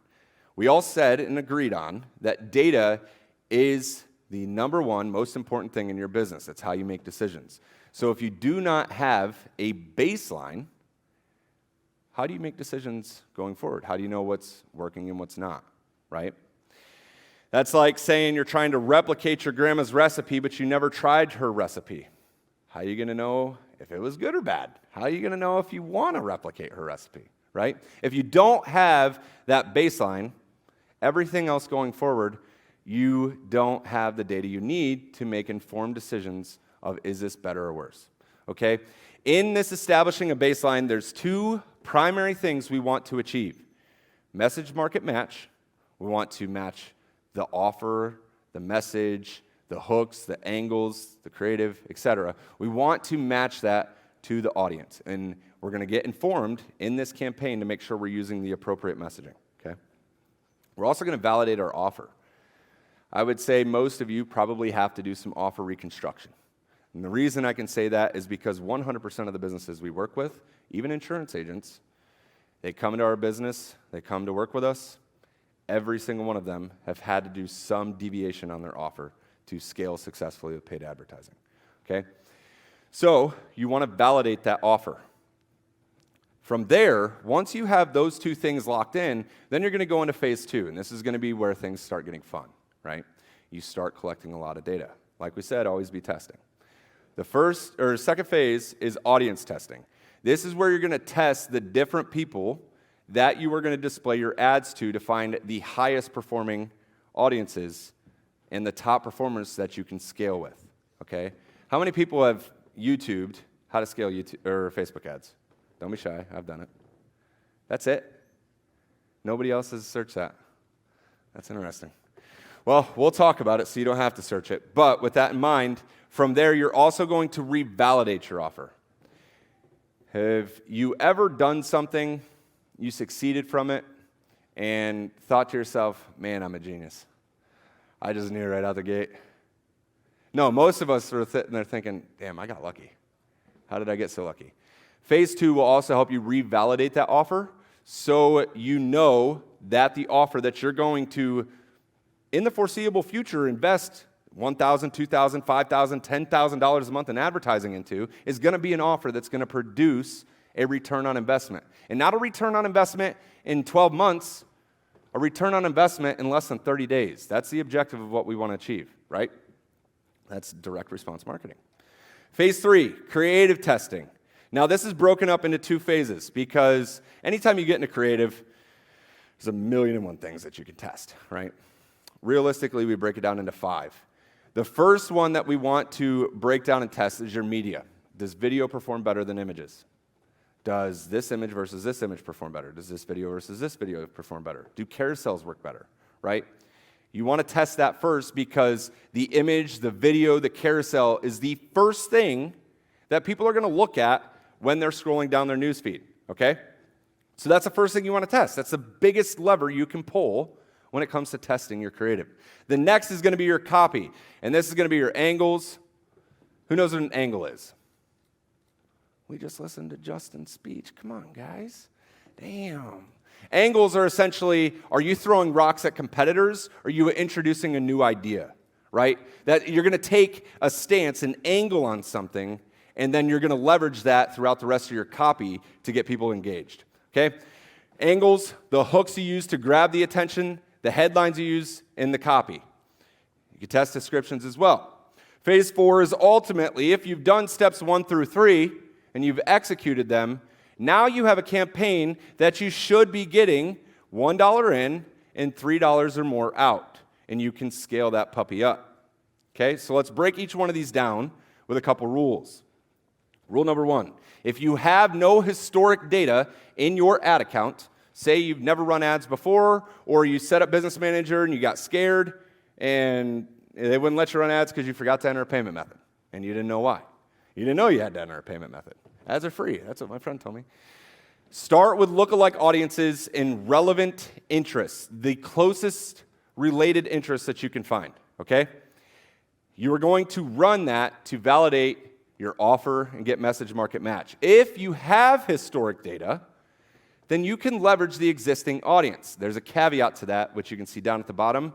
We all said and agreed on that data is the number one most important thing in your business. That's how you make decisions. So if you do not have a baseline, how do you make decisions going forward? How do you know what's working and what's not, right? That's like saying you're trying to replicate your grandma's recipe, but you never tried her recipe. How are you going to know if it was good or bad? How are you going to know if you want to replicate her recipe, right? If you don't have that baseline, everything else going forward, you don't have the data you need to make informed decisions of is this better or worse, okay? In this establishing a baseline, there's two primary things we want to achieve. Message market match. We want to match the offer, the message, the hooks, the angles, the creative, etc. We want to match that to the audience, and we're going to get informed in this campaign to make sure we're using the appropriate messaging, okay? We're also going to validate our offer. I would say most of you probably have to do some offer reconstruction. And the reason I can say that is because 100% of the businesses we work with, even insurance agents, they come into our business, they come to work with us, every single one of them have had to do some deviation on their offer to scale successfully with paid advertising, okay? So you want to validate that offer. From there, once you have those two things locked in, then you're going to go into phase two, and this is going to be where things start getting fun, right? You start collecting a lot of data. Like we said, always be testing. The second phase is audience testing. This is where you're going to test the different people that you are going to display your ads to find the highest performing audiences and the top performers that you can scale with, okay? How many people have YouTubed how to scale YouTube or Facebook ads? Don't be shy, I've done it. That's it. Nobody else has searched that. That's interesting. Well, we'll talk about it so you don't have to search it. But with that in mind, from there, you're also going to revalidate your offer. Have you ever done something, you succeeded from it, and thought to yourself, man, I'm a genius. I just knew right out the gate. No, most of us are sitting there thinking, damn, I got lucky. How did I get so lucky? Phase two will also help you revalidate that offer so you know that the offer that you're going to, in the foreseeable future, invest $1,000, $2,000, $5,000, $10,000 a month in advertising into is going to be an offer that's going to produce a return on investment. And not a return on investment in 12 months, a return on investment in less than 30 days. That's the objective of what we want to achieve, right? That's direct response marketing. Phase three, creative testing. Now, this is broken up into two phases because anytime you get into creative, there's a million and one things that you can test, right? Realistically, we break it down into 5. The first one that we want to break down and test is your media. Does video perform better than images? Does this image versus this image perform better? Does this video versus this video perform better? Do carousels work better, right? You want to test that first because the image, the video, the carousel is the first thing that people are going to look at when they're scrolling down their newsfeed, okay? So that's the first thing you want to test. That's the biggest lever you can pull when it comes to testing your creative. The next is going to be your copy, and this is going to be your angles. Who knows what an angle is? We just listened to Justin's speech. Come on, guys. Damn. Angles are essentially, are you throwing rocks at competitors, or are you introducing a new idea, right? That you're going to take a stance, an angle on something, and then you're going to leverage that throughout the rest of your copy to get people engaged, okay? Angles, the hooks you use to grab the attention, the headlines you use in the copy. You can test descriptions as well. Phase 4 is ultimately, if you've done steps 1 through 3 and you've executed them, now you have a campaign that you should be getting $1 in and $3 or more out, and you can scale that puppy up. Okay, so let's break each one of these down with a couple rules. Rule number 1, if you have no historic data in your ad account, say you've never run ads before, or you set up Business Manager and you got scared and they wouldn't let you run ads because you forgot to enter a payment method, and you didn't know why. You didn't know you had to enter a payment method. Ads are free. That's what my friend told me. Start with lookalike audiences and relevant interests, the closest related interests that you can find, okay? You are going to run that to validate your offer and get message market match. If you have historic data, then you can leverage the existing audience. There's a caveat to that, which you can see down at the bottom.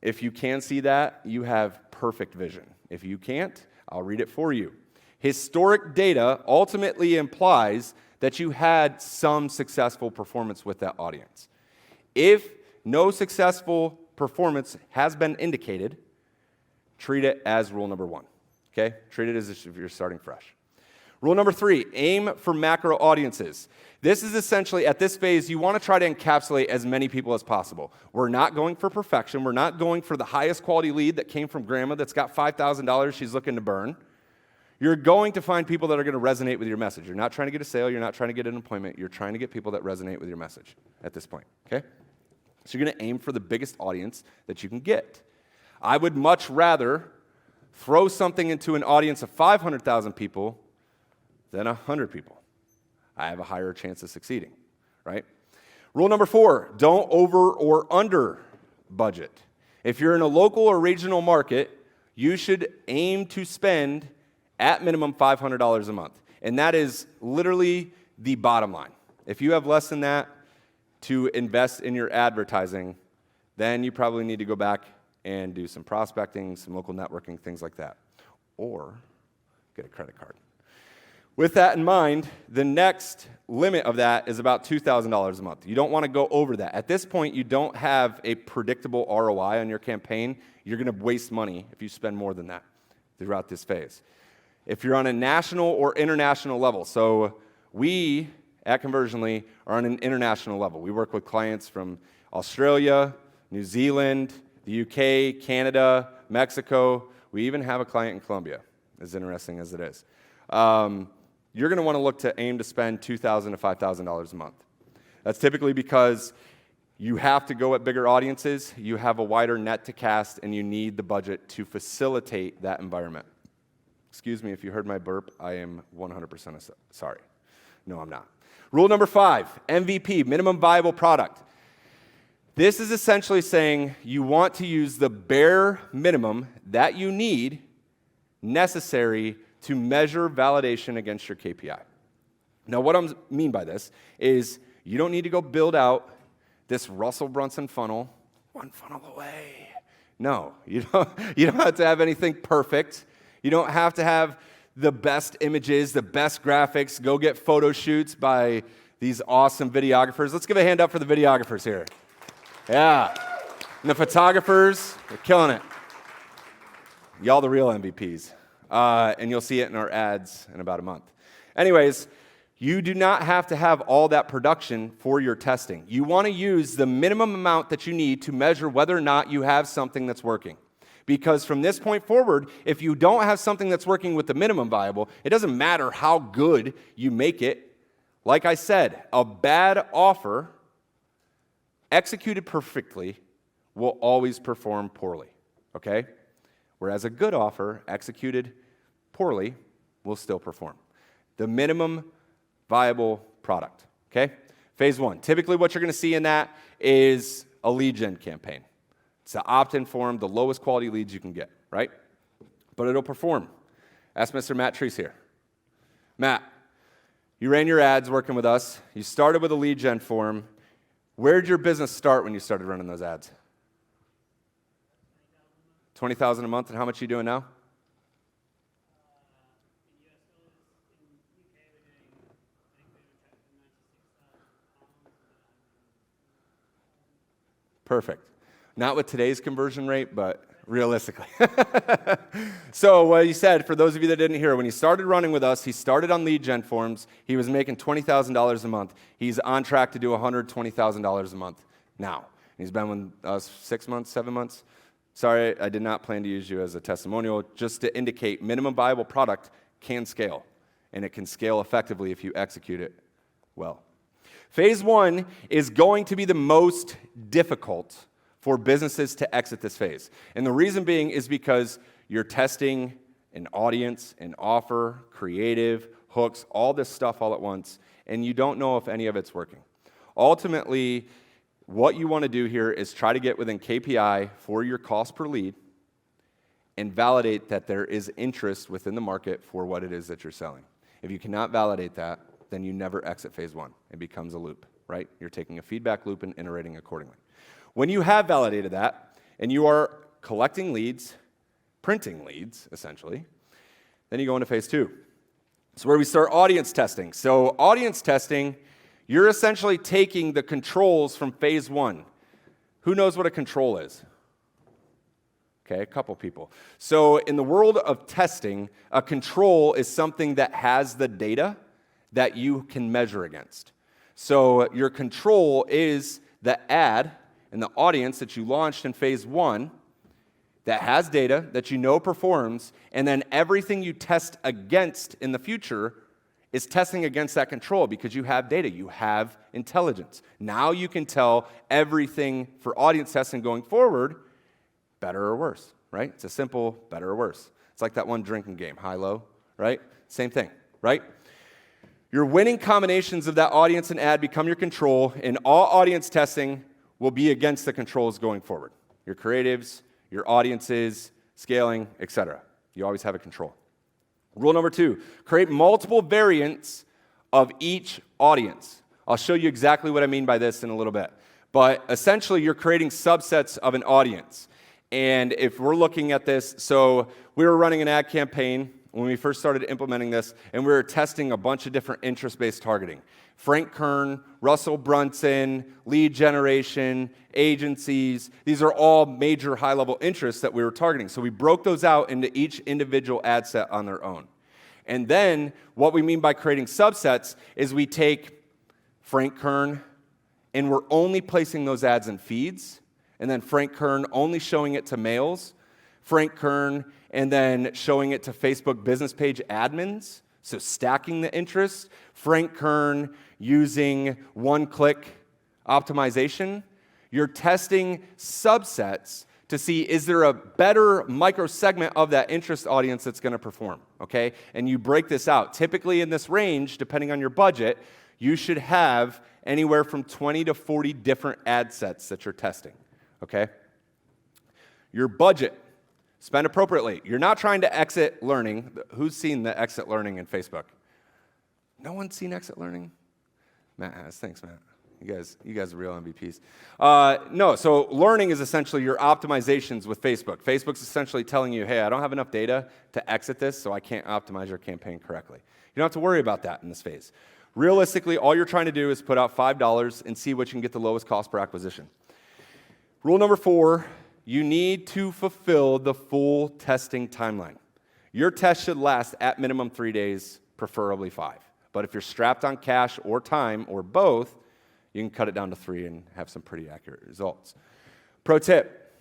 If you can see that, you have perfect vision. If you can't, I'll read it for you. Historic data ultimately implies that you had some successful performance with that audience. If no successful performance has been indicated, treat it as rule number 1. Okay? Treat it as if you're starting fresh. Rule number 3, aim for macro audiences. This is essentially, at this phase, you want to try to encapsulate as many people as possible. We're not going for perfection. We're not going for the highest quality lead that came from grandma that's got $5,000 she's looking to burn. You're going to find people that are going to resonate with your message. You're not trying to get a sale. You're not trying to get an appointment. You're trying to get people that resonate with your message at this point, okay? So you're going to aim for the biggest audience that you can get. I would much rather throw something into an audience of 500,000 people than 100 people. I have a higher chance of succeeding, right? Rule number 4, don't over or under budget. If you're in a local or regional market, you should aim to spend at minimum $500 a month. And that is literally the bottom line. If you have less than that to invest in your advertising, then you probably need to go back and do some prospecting, some local networking, things like that. Or get a credit card. With that in mind, the next limit of that is about $2,000 a month. You don't want to go over that. At this point, you don't have a predictable ROI on your campaign. You're going to waste money if you spend more than that throughout this phase. If you're on a national or international level, so we at Conversionly are on an international level. We work with clients from Australia, New Zealand, the UK, Canada, Mexico. We even have a client in Colombia, as interesting as it is. You're going to want to look to aim to spend $2,000 to $5,000 a month. That's typically because you have to go at bigger audiences, you have a wider net to cast, and you need the budget to facilitate that environment. Excuse me if you heard my burp, I am 100% sorry. No, I'm not. Rule number 5, MVP, minimum viable product. This is essentially saying you want to use the bare minimum that you need necessary to measure validation against your KPI. Now, what I mean by this is you don't need to go build out this Russell Brunson funnel, one funnel away. No, you don't have to have anything perfect. You don't have to have the best images, the best graphics. Go get photo shoots by these awesome videographers. Let's give a hand up for the videographers here. Yeah. And the photographers, they're killing it. Y'all the real MVPs. And you'll see it in our ads in about a month. Anyways, you do not have to have all that production for your testing. You want to use the minimum amount that you need to measure whether or not you have something that's working. Because from this point forward, if you don't have something that's working with the minimum viable, it doesn't matter how good you make it. Like I said, a bad offer executed perfectly will always perform poorly, okay? Whereas a good offer executed poorly will still perform. The minimum viable product, okay? Phase 1. Typically what you're going to see in that is a lead gen campaign. It's the opt-in form, the lowest quality leads you can get, right? But it'll perform. Ask Mr. Matt Treese here. Matt, you ran your ads working with us. You started with a lead gen form. Where did your business start when you started running those ads? $20,000 a month, and how much are you doing now? Perfect. Not with today's conversion rate, but realistically. So what he said, for those of you that didn't hear, when he started running with us, he started on lead gen forms. He was making $20,000 a month. He's on track to do $120,000 a month now. He's been with us 6 months, 7 months. Sorry, I did not plan to use you as a testimonial, just to indicate minimum viable product can scale, and it can scale effectively if you execute it well. Phase 1 is going to be the most difficult for businesses to exit this phase. And the reason being is because you're testing an audience, an offer, creative, hooks, all this stuff all at once, and you don't know if any of it's working. Ultimately, what you want to do here is try to get within KPI for your cost per lead and validate that there is interest within the market for what it is that you're selling. If you cannot validate that, then you never exit phase 1. It becomes a loop, right? You're taking a feedback loop and iterating accordingly. When you have validated that, and you are collecting leads, printing leads, essentially, then you go into phase 2. It's where we start audience testing. So audience testing, you're essentially taking the controls from phase 1. Who knows what a control is? Okay, a couple people. So in the world of testing, a control is something that has the data that you can measure against. So your control is the ad and the audience that you launched in phase 1 that has data that you know performs, and then everything you test against in the future is testing against that control because you have data, you have intelligence. Now you can tell everything for audience testing going forward, better or worse, right? It's a simple better or worse. It's like that one drinking game, high-low, right? Same thing, right? Your winning combinations of that audience and ad become your control, and all audience testing will be against the controls going forward. Your creatives, your audiences, scaling, etc. You always have a control. Rule number 2, create multiple variants of each audience. I'll show you exactly what I mean by this in a little bit. But essentially, you're creating subsets of an audience. And if we're looking at this, so we were running an ad campaign when we first started implementing this, and we were testing a bunch of different interest-based targeting. Frank Kern, Russell Brunson, lead generation, agencies. These are all major high-level interests that we were targeting. So we broke those out into each individual ad set on their own. And then what we mean by creating subsets is we take Frank Kern, and we're only placing those ads in feeds, and then Frank Kern only showing it to males, Frank Kern, and then showing it to Facebook business page admins, so stacking the interest, Frank Kern using one-click optimization. You're testing subsets to see, is there a better micro-segment of that interest audience that's going to perform, okay? And you break this out. Typically in this range, depending on your budget, you should have anywhere from 20 to 40 different ad sets that you're testing, okay? Your budget. Spend appropriately. You're not trying to exit learning. Who's seen the exit learning in Facebook? No one's seen exit learning? Matt has. Thanks, Matt. You guys are real MVPs. No, so learning is essentially your optimizations with Facebook. Facebook's essentially telling you, hey, I don't have enough data to exit this, so I can't optimize your campaign correctly. You don't have to worry about that in this phase. Realistically, all you're trying to do is put out $5 and see what you can get the lowest cost per acquisition. Rule number 4, you need to fulfill the full testing timeline. Your test should last at minimum 3 days, preferably 5. But if you're strapped on cash or time or both, you can cut it down to 3 and have some pretty accurate results. Pro tip,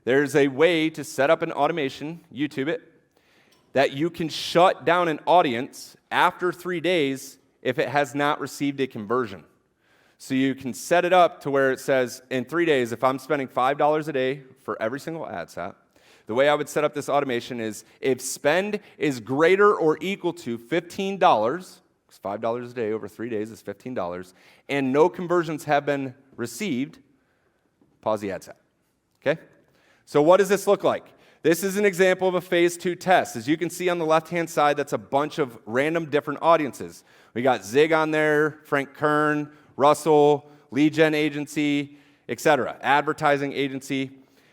there's a way to set up an automation, YouTube it, that you can shut down an audience after 3 days if it has not received a conversion. So you can set it up to where it says, in 3 days, if I'm spending $5 a day for every single ad set, the way I would set up this automation is if spend is greater or equal to $15, because $5 a day over 3 days is $15, and no conversions have been received, pause the ad set, okay? So what does this look like? This is an example of a phase 2 test. As you can see on the left-hand side, that's a bunch of random different audiences. We got Zig on there, Frank Kern, Russell, lead gen agency, etc., advertising agency.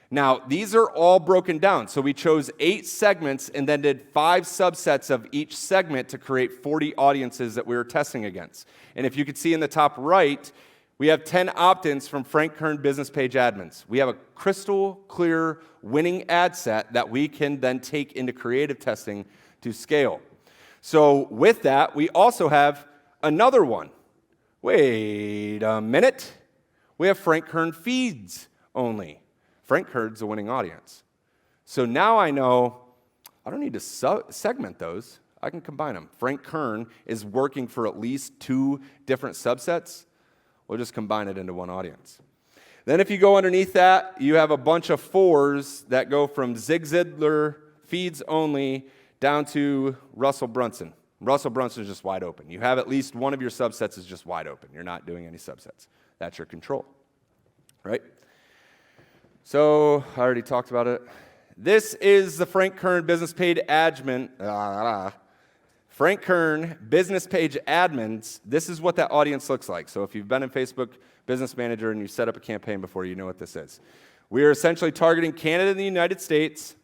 Now, these are all broken down. So we chose 8 segments and then did 5 subsets of each segment to create 40 audiences that we were testing against. And if you could see in the top right, we have 10 opt-ins from Frank Kern business page admins. We have a crystal clear winning ad set that we can then take into creative testing to scale. So with that, we also have another one. Wait a minute. We have Frank Kern feeds only. Frank Kern's a winning audience. So now I know I don't need to segment those. I can combine them. Frank Kern is working for at least 2 different subsets. We'll just combine it into one audience. Then if you go underneath that, you have a bunch of 4s that go from Zig Ziglar feeds only down to Russell Brunson. Russell Brunson is just wide open. You have at least one of your subsets is just wide open. You're not doing any subsets. That's your control, right? So I already talked about it. This is the Frank Kern business page admin. Frank Kern business page admins. This is what that audience looks like. So if you've been in Facebook Business Manager and you set up a campaign before, you know what this is. We are essentially targeting Canada and the United States,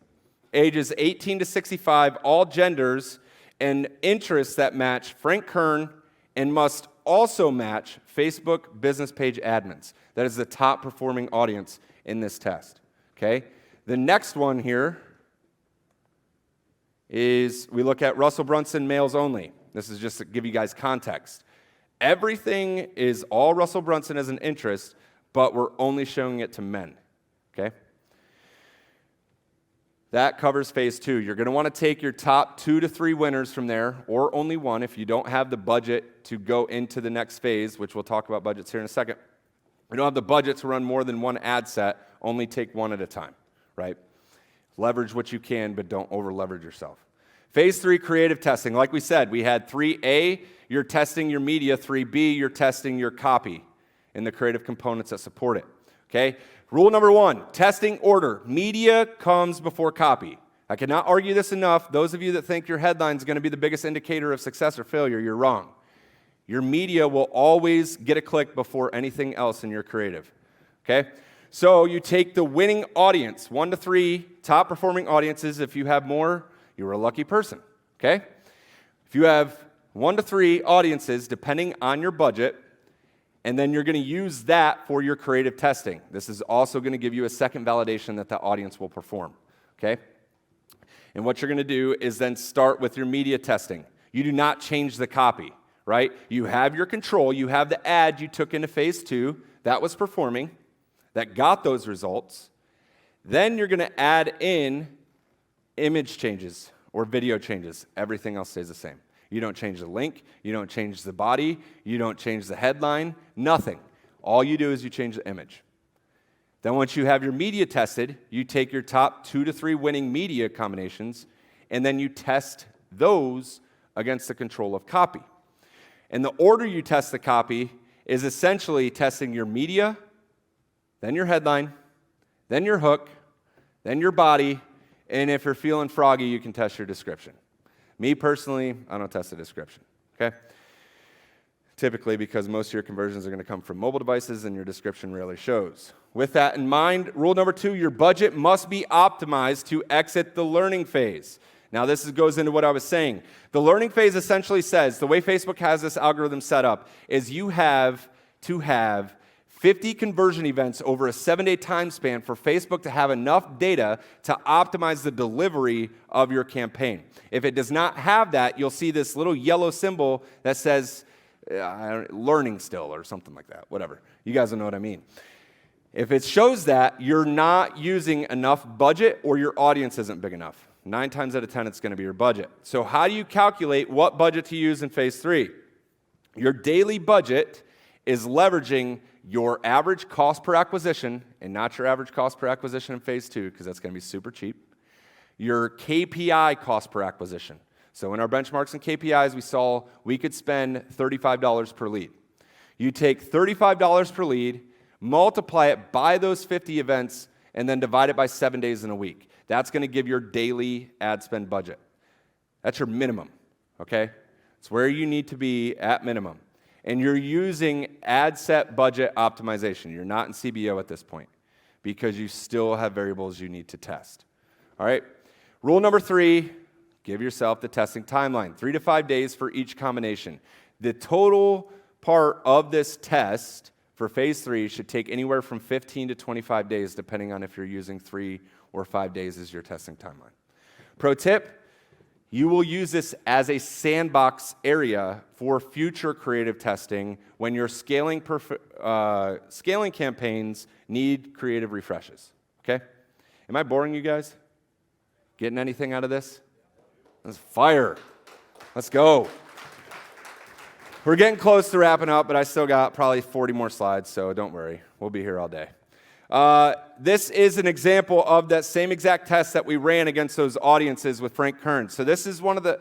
ages 18 to 65, all genders, and interests that match Frank Kern and must also match Facebook business page admins. That is the top performing audience in this test, okay? The next one here is we look at Russell Brunson males only. This is just to give you guys context. Everything is all Russell Brunson as an interest, but we're only showing it to men, okay? That covers phase 2. You're going to want to take your top 2 to 3 winners from there, or only one if you don't have the budget to go into the next phase, which we'll talk about budgets here in a second. If you don't have the budget to run more than one ad set, only take one at a time, right? Leverage what you can, but don't over-leverage yourself. Phase 3, creative testing. Like we said, we had 3A, you're testing your media. 3B, you're testing your copy and the creative components that support it, okay? Rule number 1, testing order. Media comes before copy. I cannot argue this enough. Those of you that think your headline is going to be the biggest indicator of success or failure, you're wrong. Your media will always get a click before anything else in your creative, okay? So you take the winning audience, 1 to 3 top performing audiences. If you have more, you're a lucky person, okay? If you have 1 to 3 audiences, depending on your budget, and then you're going to use that for your creative testing. This is also going to give you a second validation that the audience will perform, okay? And what you're going to do is then start with your media testing. You do not change the copy, right? You have your control. You have the ad you took into phase 2 that was performing, that got those results. Then you're going to add in image changes or video changes. Everything else stays the same. You don't change the link, you don't change the body, you don't change the headline, nothing. All you do is you change the image. Then once you have your media tested, you take your top 2 to 3 winning media combinations, and then you test those against the control of copy. And the order you test the copy is essentially testing your media, then your headline, then your hook, then your body, and if you're feeling froggy, you can test your description. Me personally, I don't test the description, okay? Typically because most of your conversions are going to come from mobile devices and your description rarely shows. With that in mind, rule number 2, your budget must be optimized to exit the learning phase. Now this goes into what I was saying. The learning phase essentially says, the way Facebook has this algorithm set up, is you have to have 50 conversion events over a 7-day time span for Facebook to have enough data to optimize the delivery of your campaign. If it does not have that, you'll see this little yellow symbol that says learning still or something like that, whatever. You guys will know what I mean. If it shows that, you're not using enough budget or your audience isn't big enough. 9 times out of 10, it's going to be your budget. So how do you calculate what budget to use in phase 3? Your daily budget is leveraging your average cost per acquisition, and not your average cost per acquisition in phase 2, because that's going to be super cheap. Your KPI cost per acquisition. So in our benchmarks and KPIs, we saw we could spend $35 per lead. You take $35 per lead, multiply it by those 50 events, and then divide it by 7 days in a week. That's going to give your daily ad spend budget. That's your minimum, okay? It's where you need to be at minimum. And you're using ad set budget optimization. You're not in CBO at this point because you still have variables you need to test. All right? Rule number 3, give yourself the testing timeline. 3 to 5 days for each combination. The total part of this test for phase 3 should take anywhere from 15 to 25 days, depending on if you're using 3 or 5 days as your testing timeline. Pro tip, you will use this as a sandbox area for future creative testing when your scaling campaigns need creative refreshes, okay? Am I boring you guys? Getting anything out of this? Let's fire. Let's go. We're getting close to wrapping up, but I still got probably 40 more slides, so don't worry. We'll be here all day. This is an example of that same exact test that we ran against those audiences with Frank Kern. So this is one of the,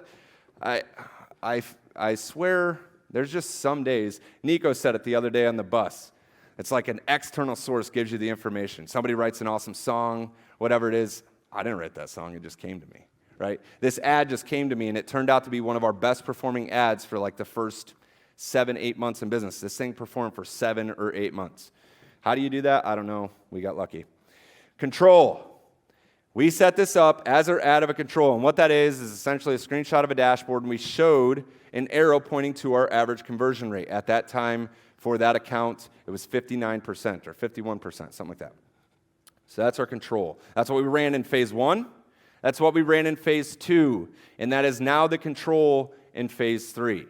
I swear, there's just some days, Nico said it the other day on the bus. It's like an external source gives you the information. Somebody writes an awesome song, whatever it is. I didn't write that song, it just came to me, right? This ad just came to me, and it turned out to be one of our best performing ads for like the first 7-8 months in business. This thing performed for 7 or 8 months. How do you do that? I don't know. We got lucky. Control. We set this up as our ad of a control, and what that is essentially a screenshot of a dashboard, and we showed an arrow pointing to our average conversion rate. At that time, for that account, it was 59% or 51%, something like that. So that's our control. That's what we ran in phase 1. That's what we ran in phase 2. And that is now the control in phase 3.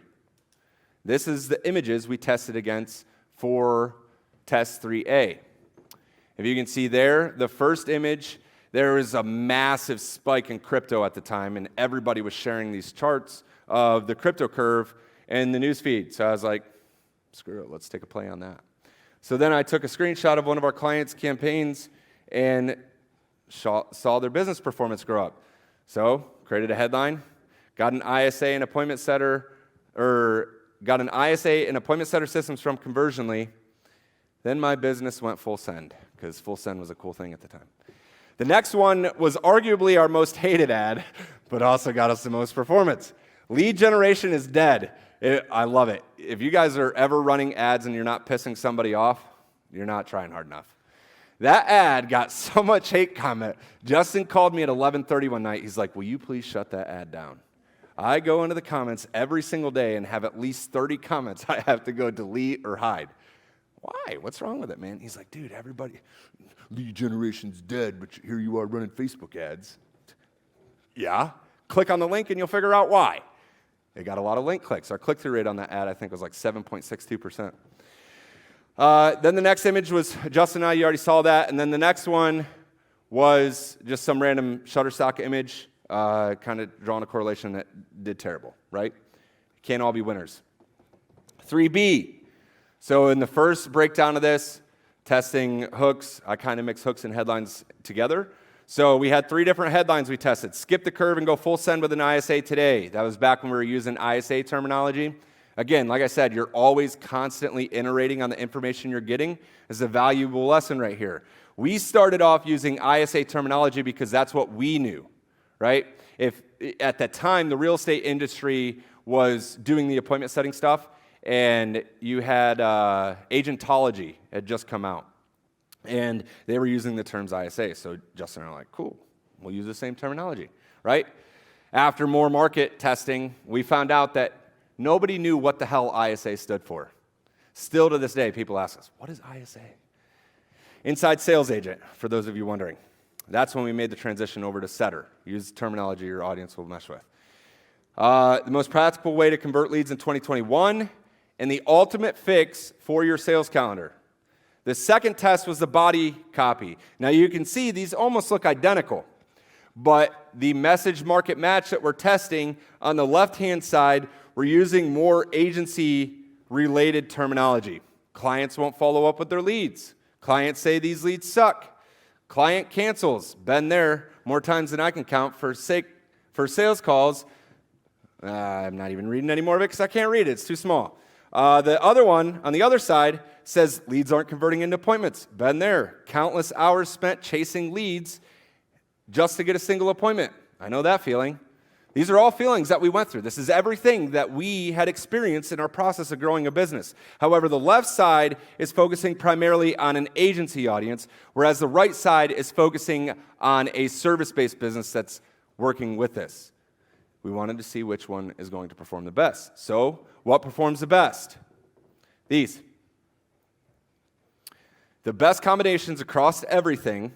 This is the images we tested against for test 3A. If you can see there, the first image, there was a massive spike in crypto at the time, and everybody was sharing these charts of the crypto curve in the news feed. So I was like, screw it, let's take a play on that. So then I took a screenshot of one of our clients' campaigns and saw their business performance grow up. So created a headline, got an ISA and appointment setter, systems from Conversionly. Then my business went full send, because full send was a cool thing at the time. The next one was arguably our most hated ad, but also got us the most performance. Lead generation is dead. I love it. If you guys are ever running ads and you're not pissing somebody off, you're not trying hard enough. That ad got so much hate comment. Justin called me at 11:30 one night. He's like, will you please shut that ad down? I go into the comments every single day and have at least 30 comments I have to go delete or hide. Why? What's wrong with it, man? He's like, dude, everybody, lead generation's dead, but here you are running Facebook ads. Yeah. Click on the link and you'll figure out why. They got a lot of link clicks. Our click-through rate on that ad, I think, was like 7.62%. Then the next image was Justin and I, you already saw that. And then the next one was just some random Shutterstock image, kind of drawing a correlation that did terrible, right? Can't all be winners. 3B. So in the first breakdown of this, testing hooks, I kind of mix hooks and headlines together. So we had 3 different headlines we tested. Skip the curve and go full send with an ISA today. That was back when we were using ISA terminology. Again, like I said, you're always constantly iterating on the information you're getting. This is a valuable lesson right here. We started off using ISA terminology because that's what we knew, right? If at that time, the real estate industry was doing the appointment setting stuff, and you had agentology had just come out, and they were using the terms ISA. So Justin and I were like, cool, we'll use the same terminology, right? After more market testing, we found out that nobody knew what the hell ISA stood for. Still to this day, people ask us, what is ISA? Inside sales agent, for those of you wondering. That's when we made the transition over to setter. Use terminology your audience will mesh with. The most practical way to convert leads in 2021, and the ultimate fix for your sales calendar. The second test was the body copy. Now you can see these almost look identical, but the message market match that we're testing on the left-hand side, we're using more agency-related terminology. Clients won't follow up with their leads. Clients say these leads suck. Client cancels. Been there more times than I can count for sales calls. I'm not even reading any more of it because I can't read it. It's too small. The other one, on the other side, says leads aren't converting into appointments. Been there. Countless hours spent chasing leads just to get a single appointment. I know that feeling. These are all feelings that we went through. This is everything that we had experienced in our process of growing a business. However, the left side is focusing primarily on an agency audience, whereas the right side is focusing on a service-based business that's working with this. We wanted to see which one is going to perform the best. So, what performs the best? These. The best combinations across everything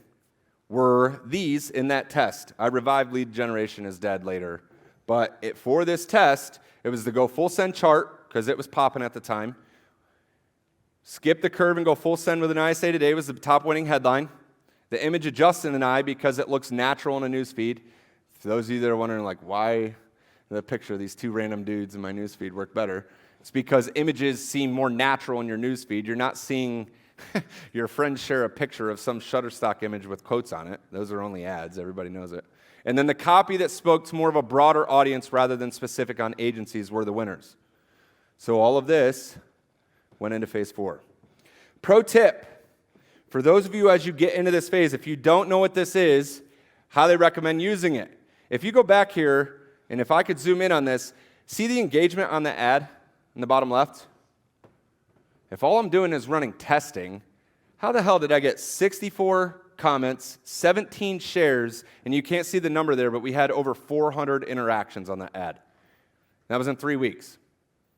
were these in that test. I revived lead generation is dead later, but for this test, it was the go full send chart, because it was popping at the time. Skip the curve and go full send with an ISA today was the top winning headline. The image of Justin and I, because it looks natural in a news feed. For those of you that are wondering, like, why the picture of these 2 random dudes in my news feed work better, it's because images seem more natural in your news feed. You're not seeing your friends share a picture of some Shutterstock image with quotes on it. Those are only ads. Everybody knows it. And then the copy that spoke to more of a broader audience rather than specific on agencies were the winners. So all of this went into phase 4. Pro tip, for those of you as you get into this phase, if you don't know what this is, highly recommend using it. If you go back here, and if I could zoom in on this, see the engagement on the ad in the bottom left? If all I'm doing is running testing, how the hell did I get 64 comments, 17 shares, and you can't see the number there, but we had over 400 interactions on that ad. That was in 3 weeks.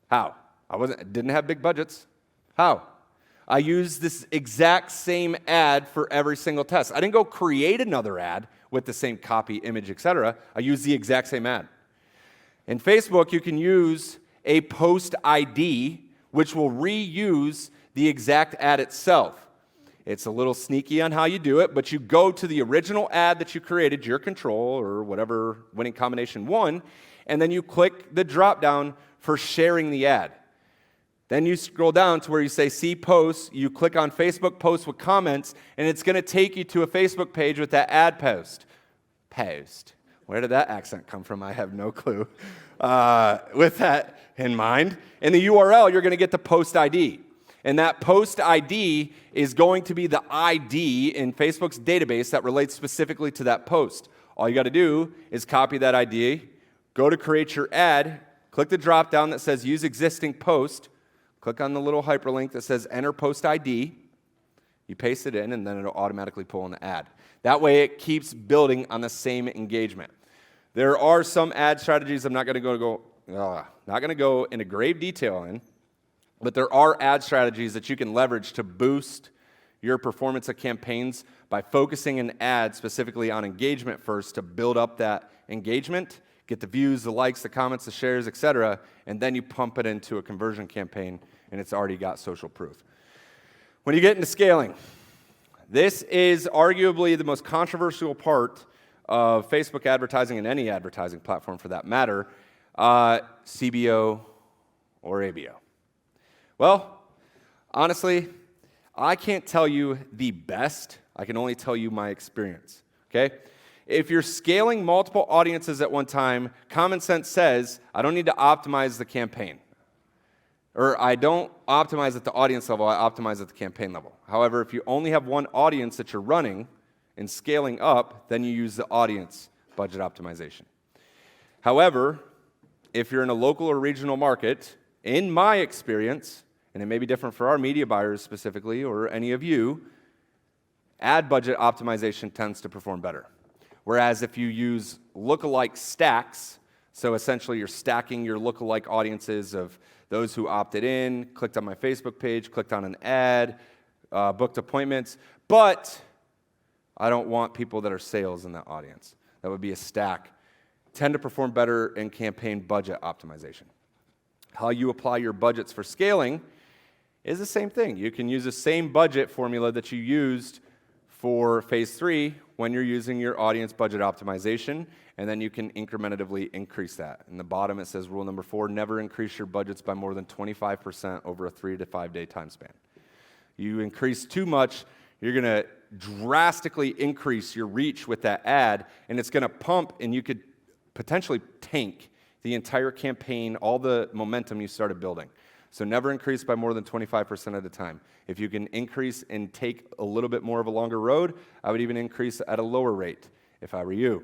How? I didn't have big budgets. How? I used this exact same ad for every single test. I didn't go create another ad with the same copy, image, etc. I used the exact same ad. In Facebook, you can use a post ID, which will reuse the exact ad itself. It's a little sneaky on how you do it, but you go to the original ad that you created, your control or whatever winning combination won, and then you click the drop down for sharing the ad. Then you scroll down to where you say see posts, you click on Facebook posts with comments, and it's going to take you to a Facebook page with that ad post. Post. Where did that accent come from? I have no clue. With that in mind, in the URL, you're going to get the post ID. And that post ID is going to be the ID in Facebook's database that relates specifically to that post. All you got to do is copy that ID, go to create your ad, click the drop down that says use existing post, click on the little hyperlink that says enter post ID, you paste it in, and then it'll automatically pull in the ad. That way it keeps building on the same engagement. There are some ad strategies I'm not going to go into grave detail in, but there are ad strategies that you can leverage to boost your performance of campaigns by focusing an ad specifically on engagement first to build up that engagement, get the views, the likes, the comments, the shares, etc., and then you pump it into a conversion campaign, and it's already got social proof. When you get into scaling, this is arguably the most controversial part of Facebook advertising and any advertising platform for that matter, CBO or ABO. Well, honestly, I can't tell you the best. I can only tell you my experience, okay? If you're scaling multiple audiences at one time, common sense says, I don't need to optimize the campaign. Or I don't optimize at the audience level, I optimize at the campaign level. However, if you only have one audience that you're running and scaling up, then you use the audience budget optimization. However, if you're in a local or regional market, in my experience, and it may be different for our media buyers specifically or any of you, ad budget optimization tends to perform better. Whereas if you use lookalike stacks, so essentially you're stacking your lookalike audiences of those who opted in, clicked on my Facebook page, clicked on an ad, booked appointments, but I don't want people that are sales in that audience. That would be a stack. Tend to perform better in campaign budget optimization. How you apply your budgets for scaling is the same thing. You can use the same budget formula that you used for phase 3 when you're using your audience budget optimization, and then you can incrementally increase that. In the bottom it says rule number 4, never increase your budgets by more than 25% over a 3 to 5 day time span. You increase too much, you're going to drastically increase your reach with that ad, and it's going to pump, and you could potentially tank the entire campaign, all the momentum you started building. So never increase by more than 25% at a time. If you can increase and take a little bit more of a longer road, I would even increase at a lower rate if I were you.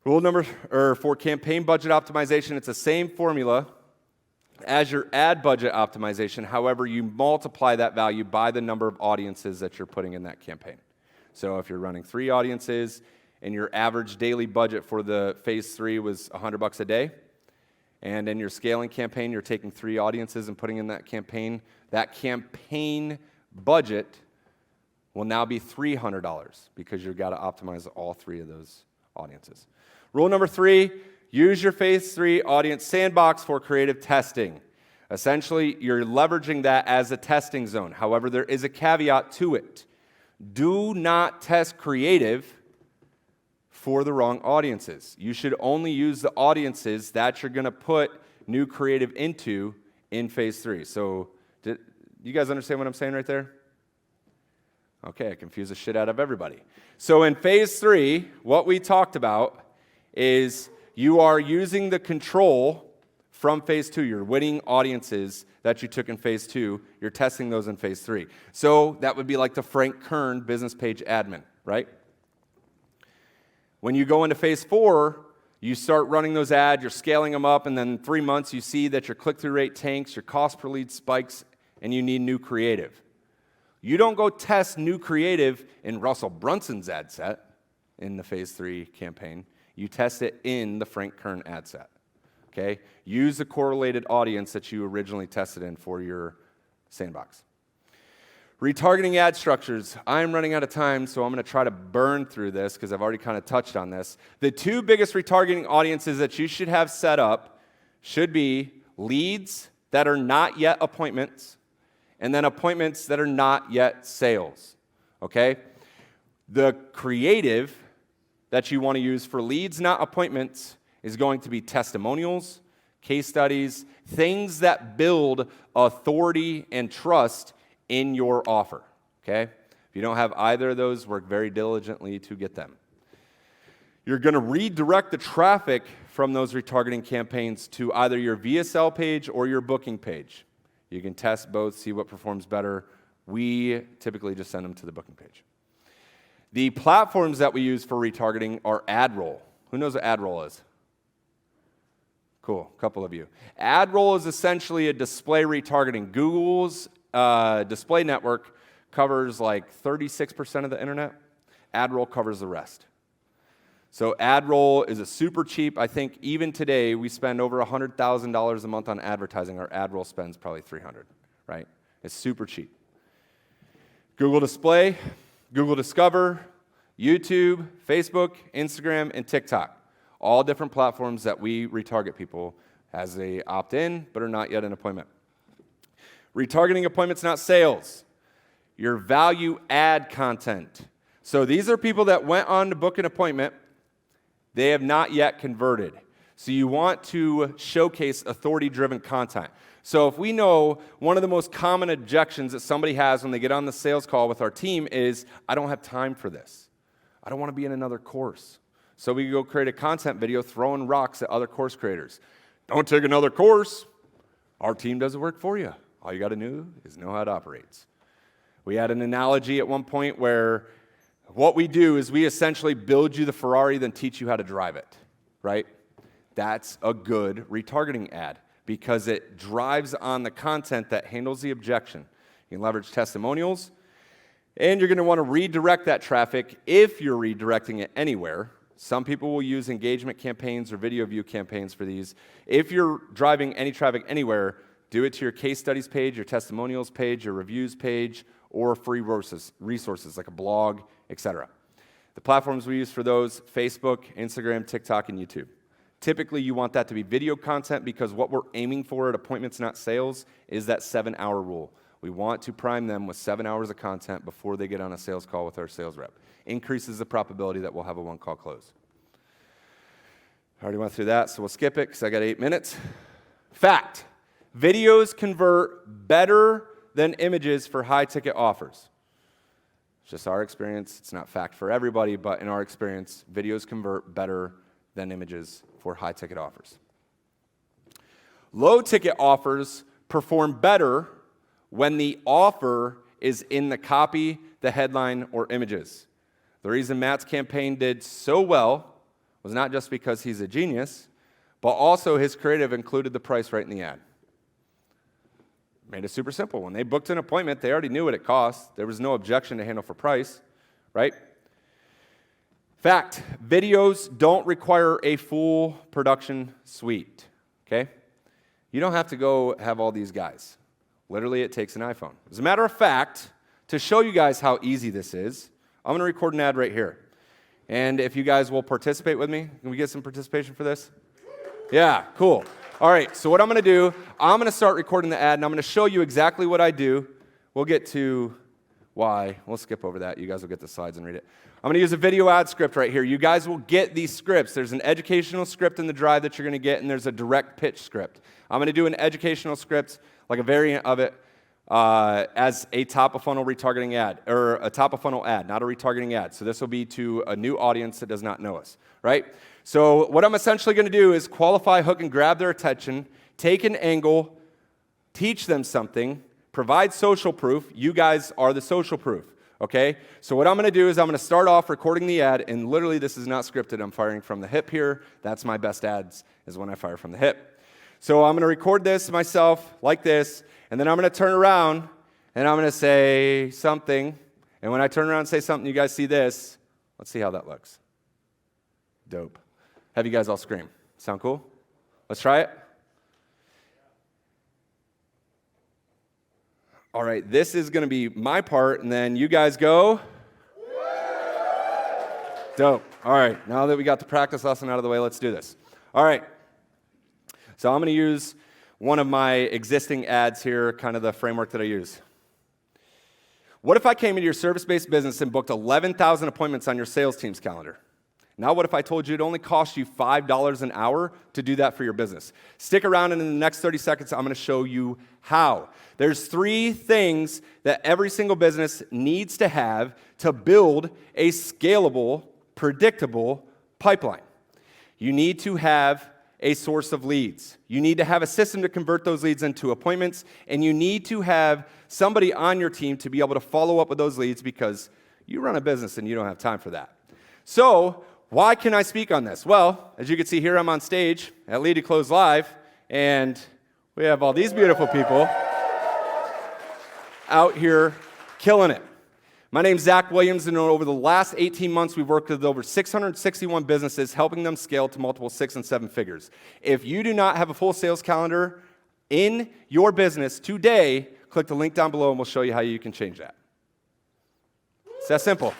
For campaign budget optimization, it's the same formula as your ad budget optimization. However, you multiply that value by the number of audiences that you're putting in that campaign. So if you're running 3 audiences and your average daily budget for the phase 3 was $100 a day, and in your scaling campaign, you're taking 3 audiences and putting in that campaign budget will now be $300 because you've got to optimize all 3 of those audiences. Rule number 3, use your phase 3 audience sandbox for creative testing. Essentially, you're leveraging that as a testing zone. However, there is a caveat to it. Do not test creative for the wrong audiences. You should only use the audiences that you're going to put new creative into in phase 3. So, do you guys understand what I'm saying right there? Okay, I confused the shit out of everybody. So in phase 3, what we talked about is you are using the control from phase 2. You're winning audiences that you took in phase 2. You're testing those in phase 3. So that would be like the Frank Kern business page admin, right? When you go into phase 4, you start running those ads, you're scaling them up, and then in 3 months you see that your click-through rate tanks, your cost per lead spikes, and you need new creative. You don't go test new creative in Russell Brunson's ad set in the phase 3 campaign. You test it in the Frank Kern ad set. Okay? Use the correlated audience that you originally tested in for your sandbox. Retargeting ad structures. I'm running out of time, so I'm going to try to burn through this because I've already kind of touched on this. The two biggest retargeting audiences that you should have set up should be leads that are not yet appointments, and then appointments that are not yet sales, okay? The creative that you want to use for leads, not appointments, is going to be testimonials, case studies, things that build authority and trust in your offer, okay? If you don't have either of those, work very diligently to get them. You're going to redirect the traffic from those retargeting campaigns to either your VSL page or your booking page. You can test both, see what performs better. We typically just send them to the booking page. The platforms that we use for retargeting are AdRoll. Who knows what AdRoll is? Cool, a couple of you. AdRoll is essentially a display retargeting. Google's display network covers like 36% of the internet. AdRoll covers the rest. So AdRoll is a super cheap. I think even today we spend over $100,000 a month on advertising. Our AdRoll spends probably $300, right? It's super cheap. Google Display, Google Discover, YouTube, Facebook, Instagram, and TikTok. All different platforms that we retarget people as they opt in but are not yet an appointment. Retargeting appointments, not sales. Your value add content. So these are people that went on to book an appointment. They have not yet converted. So you want to showcase authority-driven content. So if we know one of the most common objections that somebody has when they get on the sales call with our team is, I don't have time for this. I don't want to be in another course. So we go create a content video throwing rocks at other course creators. Don't take another course. Our team does the work for you. All you got to do is know how it operates. We had an analogy at one point where what we do is we essentially build you the Ferrari, then teach you how to drive it, right? That's a good retargeting ad because it drives on the content that handles the objection. You can leverage testimonials, and you're going to want to redirect that traffic if you're redirecting it anywhere. Some people will use engagement campaigns or video view campaigns for these. If you're driving any traffic anywhere, do it to your case studies page, your testimonials page, your reviews page, or free resources like a blog, etc. The platforms we use for those, Facebook, Instagram, TikTok, and YouTube. Typically, you want that to be video content because what we're aiming for at appointments, not sales, is that 7-hour rule. We want to prime them with 7 hours of content before they get on a sales call with our sales rep. Increases the probability that we'll have a one-call close. I already went through that, so we'll skip it because I got 8 minutes. Fact. Videos convert better than images for high-ticket offers. It's just our experience. It's not fact for everybody, but in our experience, videos convert better than images for high-ticket offers. Low-ticket offers perform better when the offer is in the copy, the headline, or images. The reason Matt's campaign did so well was not just because he's a genius, but also his creative included the price right in the ad. Made it super simple. When they booked an appointment, they already knew what it cost. There was no objection to handle for price, right? Fact, videos don't require a full production suite, okay? You don't have to go have all these guys. Literally, it takes an iPhone. As a matter of fact, to show you guys how easy this is, I'm going to record an ad right here. And if you guys will participate with me, can we get some participation for this? Yeah, cool. All right, so what I'm going to do, I'm going to start recording the ad, and I'm going to show you exactly what I do. We'll get to why. We'll skip over that. You guys will get the slides and read it. I'm going to use a video ad script right here. You guys will get these scripts. There's an educational script in the drive that you're going to get, and there's a direct pitch script. I'm going to do an educational script, like a variant of it, as a top-of-funnel retargeting ad, or a top-of-funnel ad, not a retargeting ad. So this will be to a new audience that does not know us, right? So what I'm essentially going to do is qualify, hook, and grab their attention, take an angle, teach them something, provide social proof. You guys are the social proof, okay? So what I'm going to do is I'm going to start off recording the ad, and literally this is not scripted. I'm firing from the hip here. That's my best ads, is when I fire from the hip. So I'm going to record this myself like this, and then I'm going to turn around, and I'm going to say something. And when I turn around and say something, you guys see this. Let's see how that looks. Dope. Have you guys all scream. Sound cool? Let's try it. All right, this is going to be my part, and then you guys go. Dope. All right, now that we got the practice lesson out of the way, let's do this. All right, so I'm going to use one of my existing ads here, kind of the framework that I use. What if I came into your service-based business and booked 11,000 appointments on your sales team's calendar? Now what if I told you it only cost you $5 an hour to do that for your business? Stick around, and in the next 30 seconds, I'm going to show you how. There's 3 things that every single business needs to have to build a scalable, predictable pipeline. You need to have a source of leads. You need to have a system to convert those leads into appointments, and you need to have somebody on your team to be able to follow up with those leads, because you run a business and you don't have time for that. So, why can I speak on this? Well, as you can see here, I'm on stage at Lead to Close Live, and we have all these beautiful people out here killing it. My name's Zach Williams, and over the last 18 months, we've worked with over 661 businesses, helping them scale to multiple 6 and 7 figures. If you do not have a full sales calendar in your business today, click the link down below, and we'll show you how you can change that. It's that simple.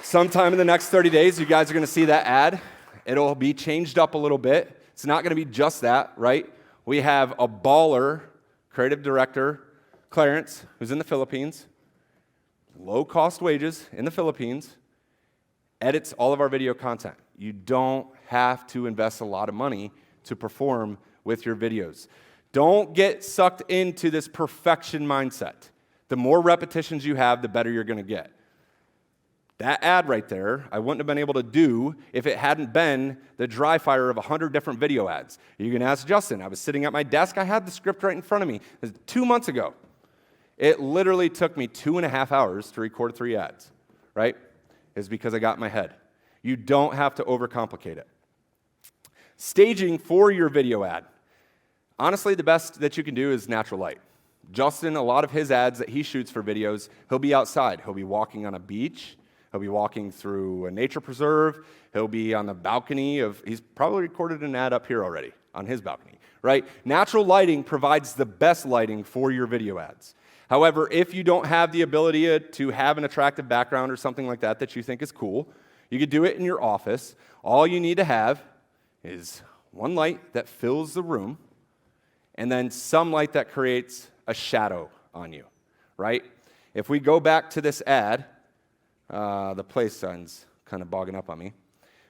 Sometime in the next 30 days, you guys are going to see that ad. It'll be changed up a little bit. It's not going to be just that, right? We have a baller creative director, Clarence, who's in the Philippines, low-cost wages in the Philippines, edits all of our video content. You don't have to invest a lot of money to perform with your videos. Don't get sucked into this perfection mindset. The more repetitions you have, the better you're going to get. That ad right there, I wouldn't have been able to do if it hadn't been the dry fire of 100 different video ads. You can ask Justin. I was sitting at my desk. I had the script right in front of me. It was 2 months ago. It literally took me 2.5 hours to record 3 ads, right? It's because I got in my head. You don't have to overcomplicate it. Staging for your video ad. Honestly, the best that you can do is natural light. Justin, a lot of his ads that he shoots for videos, he'll be outside. He'll be walking on a beach. He'll be walking through a nature preserve. He'll be on the balcony he's probably recorded an ad up here already on his balcony, right? Natural lighting provides the best lighting for your video ads. However, if you don't have the ability to have an attractive background or something like that that you think is cool, you could do it in your office. All you need to have is one light that fills the room, and then some light that creates a shadow on you, right? If we go back to this ad, the play sign's kind of bogging up on me.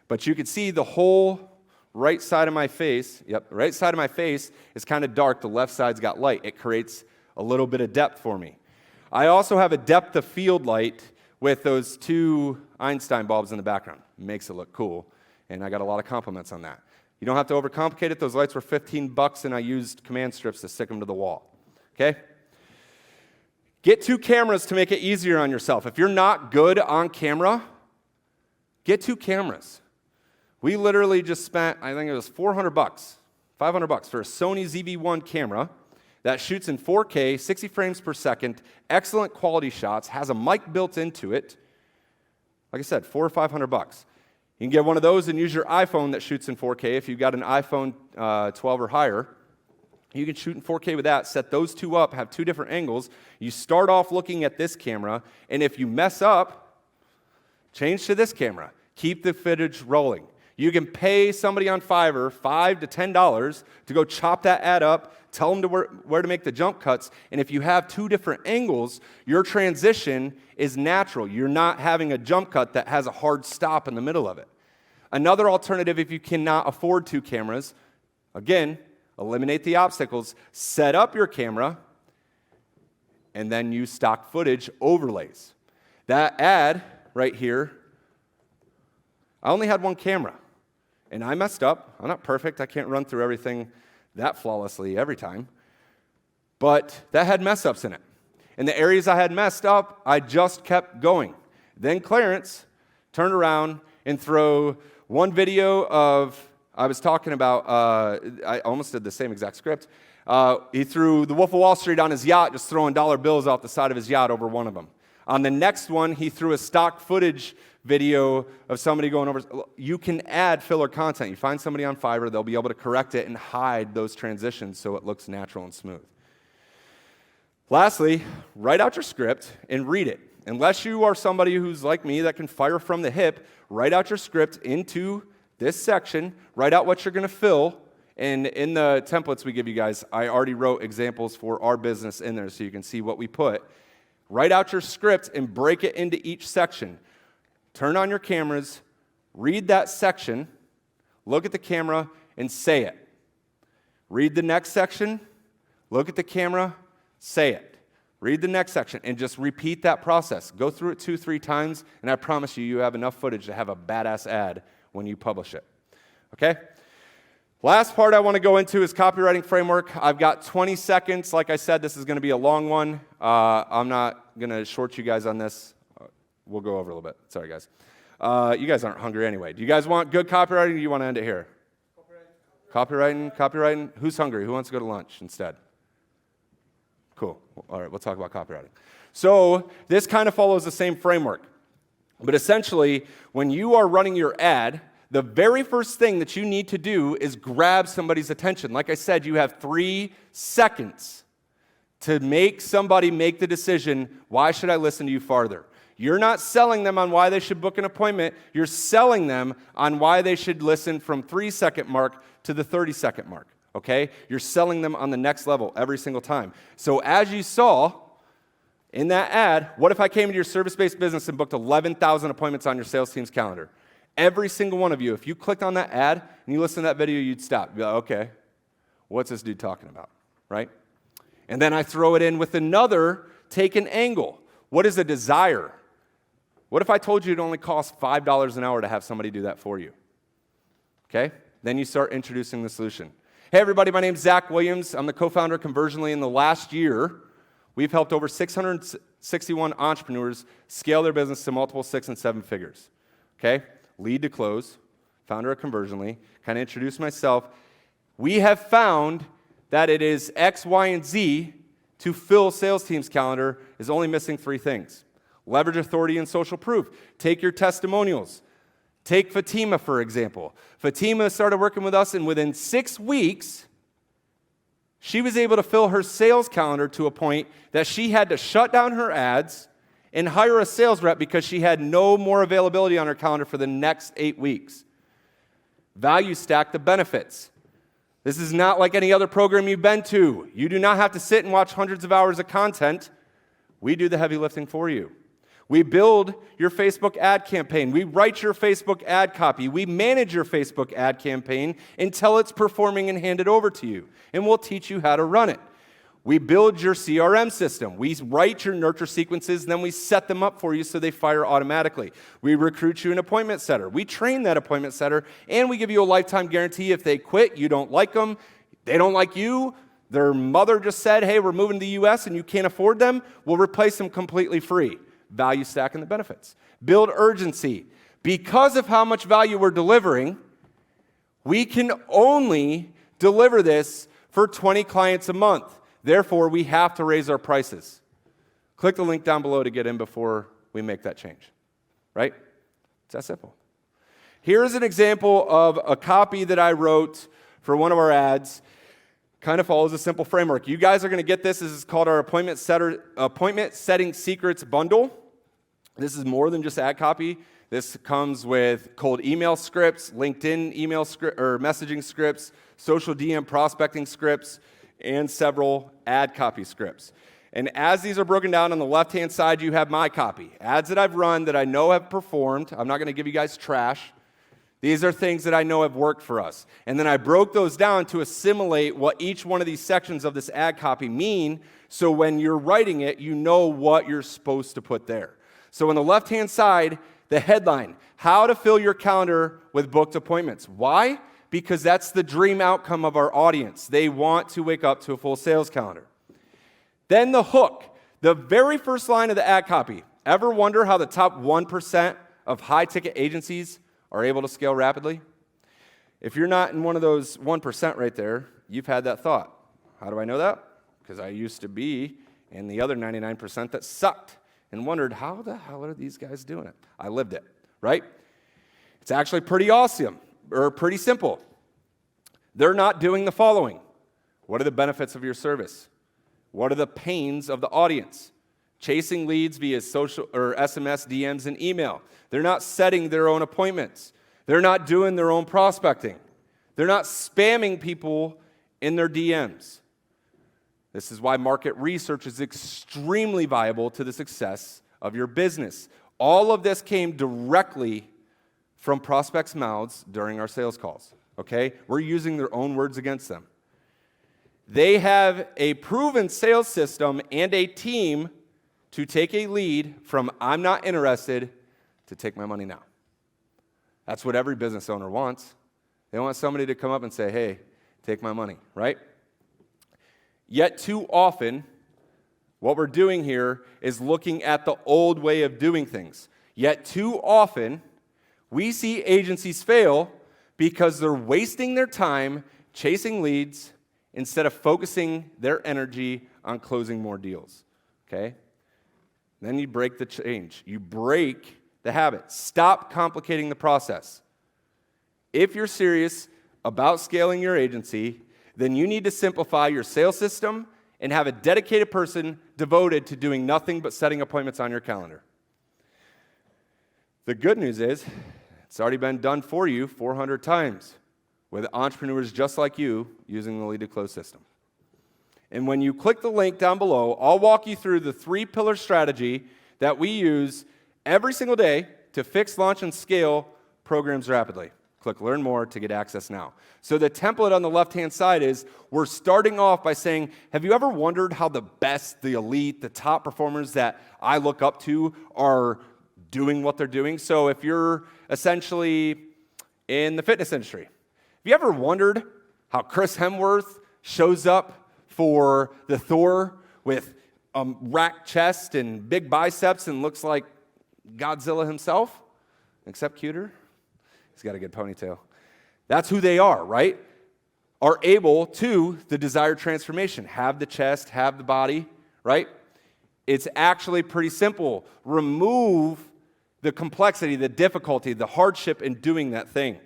But you can see the whole right side of my face. Yep, the right side of my face is kind of dark. The left side's got light. It creates a little bit of depth for me. I also have a depth of field light with those 2 Einstein bulbs in the background. It makes it look cool, and I got a lot of compliments on that. You don't have to overcomplicate it. Those lights were $15, and I used command strips to stick them to the wall. Okay? Get 2 cameras to make it easier on yourself. If you're not good on camera, get 2 cameras. We literally just spent, I think it was $400, $500 for a Sony ZV-1 camera that shoots in 4K, 60 frames per second, excellent quality shots, has a mic built into it. Like I said, $400 or $500. You can get one of those and use your iPhone that shoots in 4K. If you've got an iPhone 12 or higher, you can shoot in 4K with that, set those 2 up, have 2 different angles. You start off looking at this camera, and if you mess up, change to this camera. Keep the footage rolling. You can pay somebody on Fiverr $5 to $10 to go chop that ad up, tell them where to make the jump cuts, and if you have 2 different angles, your transition is natural. You're not having a jump cut that has a hard stop in the middle of it. Another alternative, if you cannot afford 2 cameras, again, eliminate the obstacles, set up your camera, and then use stock footage overlays. That ad right here, I only had 1 camera, and I messed up. I'm not perfect. I can't run through everything that flawlessly every time, but that had mess-ups in it. In the areas I had messed up, I just kept going. Then Clarence turned around and threw one video of, I was talking about, I almost did the same exact script. He threw The Wolf of Wall Street on his yacht, just throwing dollar bills off the side of his yacht over one of them. On the next one, he threw a stock footage video of somebody going over. You can add filler content. You find somebody on Fiverr, they'll be able to correct it and hide those transitions so it looks natural and smooth. Lastly, write out your script and read it. Unless you are somebody who's like me that can fire from the hip, write out your script into this section, write out what you're going to fill, and in the templates we give you guys, I already wrote examples for our business in there so you can see what we put. Write out your script and break it into each section. Turn on your cameras, read that section, look at the camera, and say it. Read the next section, look at the camera, say it. Read the next section, and just repeat that process. Go through it 2-3 times, and I promise you, you have enough footage to have a badass ad when you publish it. Okay? Last part I want to go into is copywriting framework. I've got 20 seconds. Like I said, this is going to be a long one. I'm not going to short you guys on this. We'll go over a little bit. Sorry, guys. You guys aren't hungry anyway. Do you guys want good copywriting, or do you want to end it here? Copywriting. Who's hungry? Who wants to go to lunch instead? Cool. All right, we'll talk about copywriting. So this kind of follows the same framework. But essentially, when you are running your ad, the very first thing that you need to do is grab somebody's attention. Like I said, you have 3 seconds to make somebody make the decision, why should I listen to you farther? You're not selling them on why they should book an appointment. You're selling them on why they should listen from 3-second mark to the 30-second mark. Okay? You're selling them on the next level every single time. So as you saw in that ad, what if I came into your service-based business and booked 11,000 appointments on your sales team's calendar? Every single one of you, if you clicked on that ad and you listened to that video, you'd stop. You'd be like, okay, what's this dude talking about? Right? And then I throw it in with another taken angle. What is a desire? What if I told you it only costs $5 an hour to have somebody do that for you? Okay? Then you start introducing the solution. Hey everybody, my name's Zach Williams. I'm the co-founder of Conversionly. In the last year, we've helped over 661 entrepreneurs scale their business to multiple 6 and 7 figures. Okay? Lead to close, founder of Conversionly, kind of introduce myself. We have found that it is X, Y, and Z to fill sales team's calendar is only missing 3 things. Leverage authority and social proof. Take your testimonials. Take Fatima, for example. Fatima started working with us, and within 6 weeks, she was able to fill her sales calendar to a point that she had to shut down her ads and hire a sales rep because she had no more availability on her calendar for the next 8 weeks. Value stack the benefits. This is not like any other program you've been to. You do not have to sit and watch hundreds of hours of content. We do the heavy lifting for you. We build your Facebook ad campaign. We write your Facebook ad copy. We manage your Facebook ad campaign until it's performing and handed over to you. And we'll teach you how to run it. We build your CRM system. We write your nurture sequences, and then we set them up for you so they fire automatically. We recruit you an appointment setter. We train that appointment setter, and we give you a lifetime guarantee. If they quit, you don't like them, they don't like you, their mother just said, hey, we're moving to the U.S. and you can't afford them, we'll replace them completely free. Value stack and the benefits. Build urgency. Because of how much value we're delivering, we can only deliver this for 20 clients a month. Therefore, we have to raise our prices. Click the link down below to get in before we make that change. Right? It's that simple. Here's an example of a copy that I wrote for one of our ads. Kind of follows a simple framework. You guys are going to get this. This is called our appointment setting secrets bundle. This is more than just ad copy. This comes with cold email scripts, LinkedIn email script or messaging scripts, social DM prospecting scripts, and several ad copy scripts. And as these are broken down on the left-hand side, you have my copy. Ads that I've run that I know have performed. I'm not going to give you guys trash. These are things that I know have worked for us. And then I broke those down to assimilate what each one of these sections of this ad copy mean, so when you're writing it, you know what you're supposed to put there. So on the left-hand side, the headline, how to fill your calendar with booked appointments. Why? Because that's the dream outcome of our audience. They want to wake up to a full sales calendar. Then the hook, the very first line of the ad copy. Ever wonder how the top 1% of high-ticket agencies are able to scale rapidly? If you're not in one of those 1% right there, you've had that thought. How do I know that? Because I used to be in the other 99% that sucked and wondered, how the hell are these guys doing it? I lived it, right? It's actually pretty awesome, or pretty simple. They're not doing the following. What are the benefits of your service? What are the pains of the audience? Chasing leads via social or SMS, DMs, and email. They're not setting their own appointments. They're not doing their own prospecting. They're not spamming people in their DMs. This is why market research is extremely viable to the success of your business. All of this came directly from prospects' mouths during our sales calls, okay? We're using their own words against them. They have a proven sales system and a team to take a lead from I'm not interested to take my money now. That's what every business owner wants. They want somebody to come up and say, hey, take my money, right? Yet too often, what we're doing here is looking at the old way of doing things. Yet too often, we see agencies fail because they're wasting their time chasing leads instead of focusing their energy on closing more deals, okay? Then you break the change. You break the habit. Stop complicating the process. If you're serious about scaling your agency, then you need to simplify your sales system and have a dedicated person devoted to doing nothing but setting appointments on your calendar. The good news is, it's already been done for you 400 times with entrepreneurs just like you using the Lead to Close system. And when you click the link down below, I'll walk you through the 3-pillar strategy that we use every single day to fix, launch, and scale programs rapidly. Click Learn More to get access now. So the template on the left-hand side is, we're starting off by saying, have you ever wondered how the best, the elite, the top performers that I look up to are doing what they're doing? So if you're essentially in the fitness industry, have you ever wondered how Chris Hemsworth shows up for the Thor with racked chest and big biceps and looks like Godzilla himself, except cuter? He's got a good ponytail. That's who they are, right? Are able to the desired transformation. Have the chest, have the body, right? It's actually pretty simple. Remove the complexity, the difficulty, the hardship in doing that thing.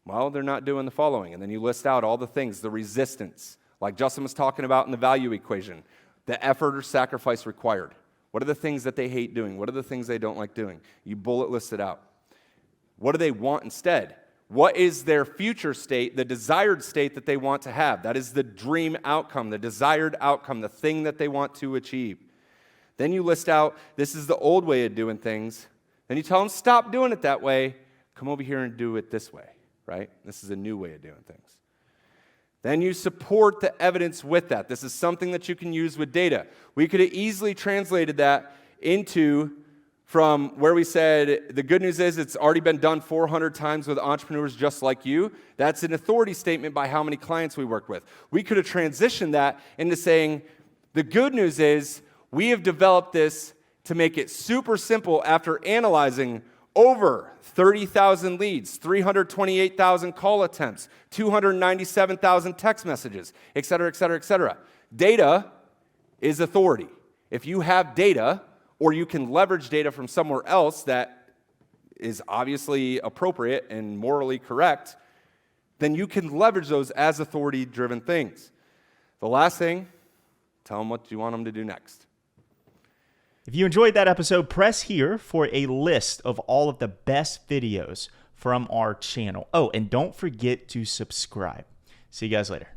Well, they're not doing the following. And then you list out all the things, the resistance, like Justin was talking about in the value equation, the effort or sacrifice required. What are the things that they hate doing? What are the things they don't like doing? You bullet list it out. What do they want instead? What is their future state, the desired state that they want to have? That is the dream outcome, the desired outcome, the thing that they want to achieve. Then you list out, this is the old way of doing things. Then you tell them, stop doing it that way. Come over here and do it this way, right? This is a new way of doing things. Then you support the evidence with that. This is something that you can use with data. We could have easily translated that into from where we said, the good news is it's already been done 400 times with entrepreneurs just like you. That's an authority statement by how many clients we work with. We could have transitioned that into saying, the good news is we have developed this to make it super simple after analyzing over 30,000 leads, 328,000 call attempts, 297,000 text messages, et cetera, et cetera, et cetera. Data is authority. If you have data, or you can leverage data from somewhere else that is obviously appropriate and morally correct, then you can leverage those as authority-driven things. The last thing, tell them what you want them to do next. If you enjoyed that episode, press here for a list of all of the best videos from our channel. Oh, and don't forget to subscribe. See you guys later.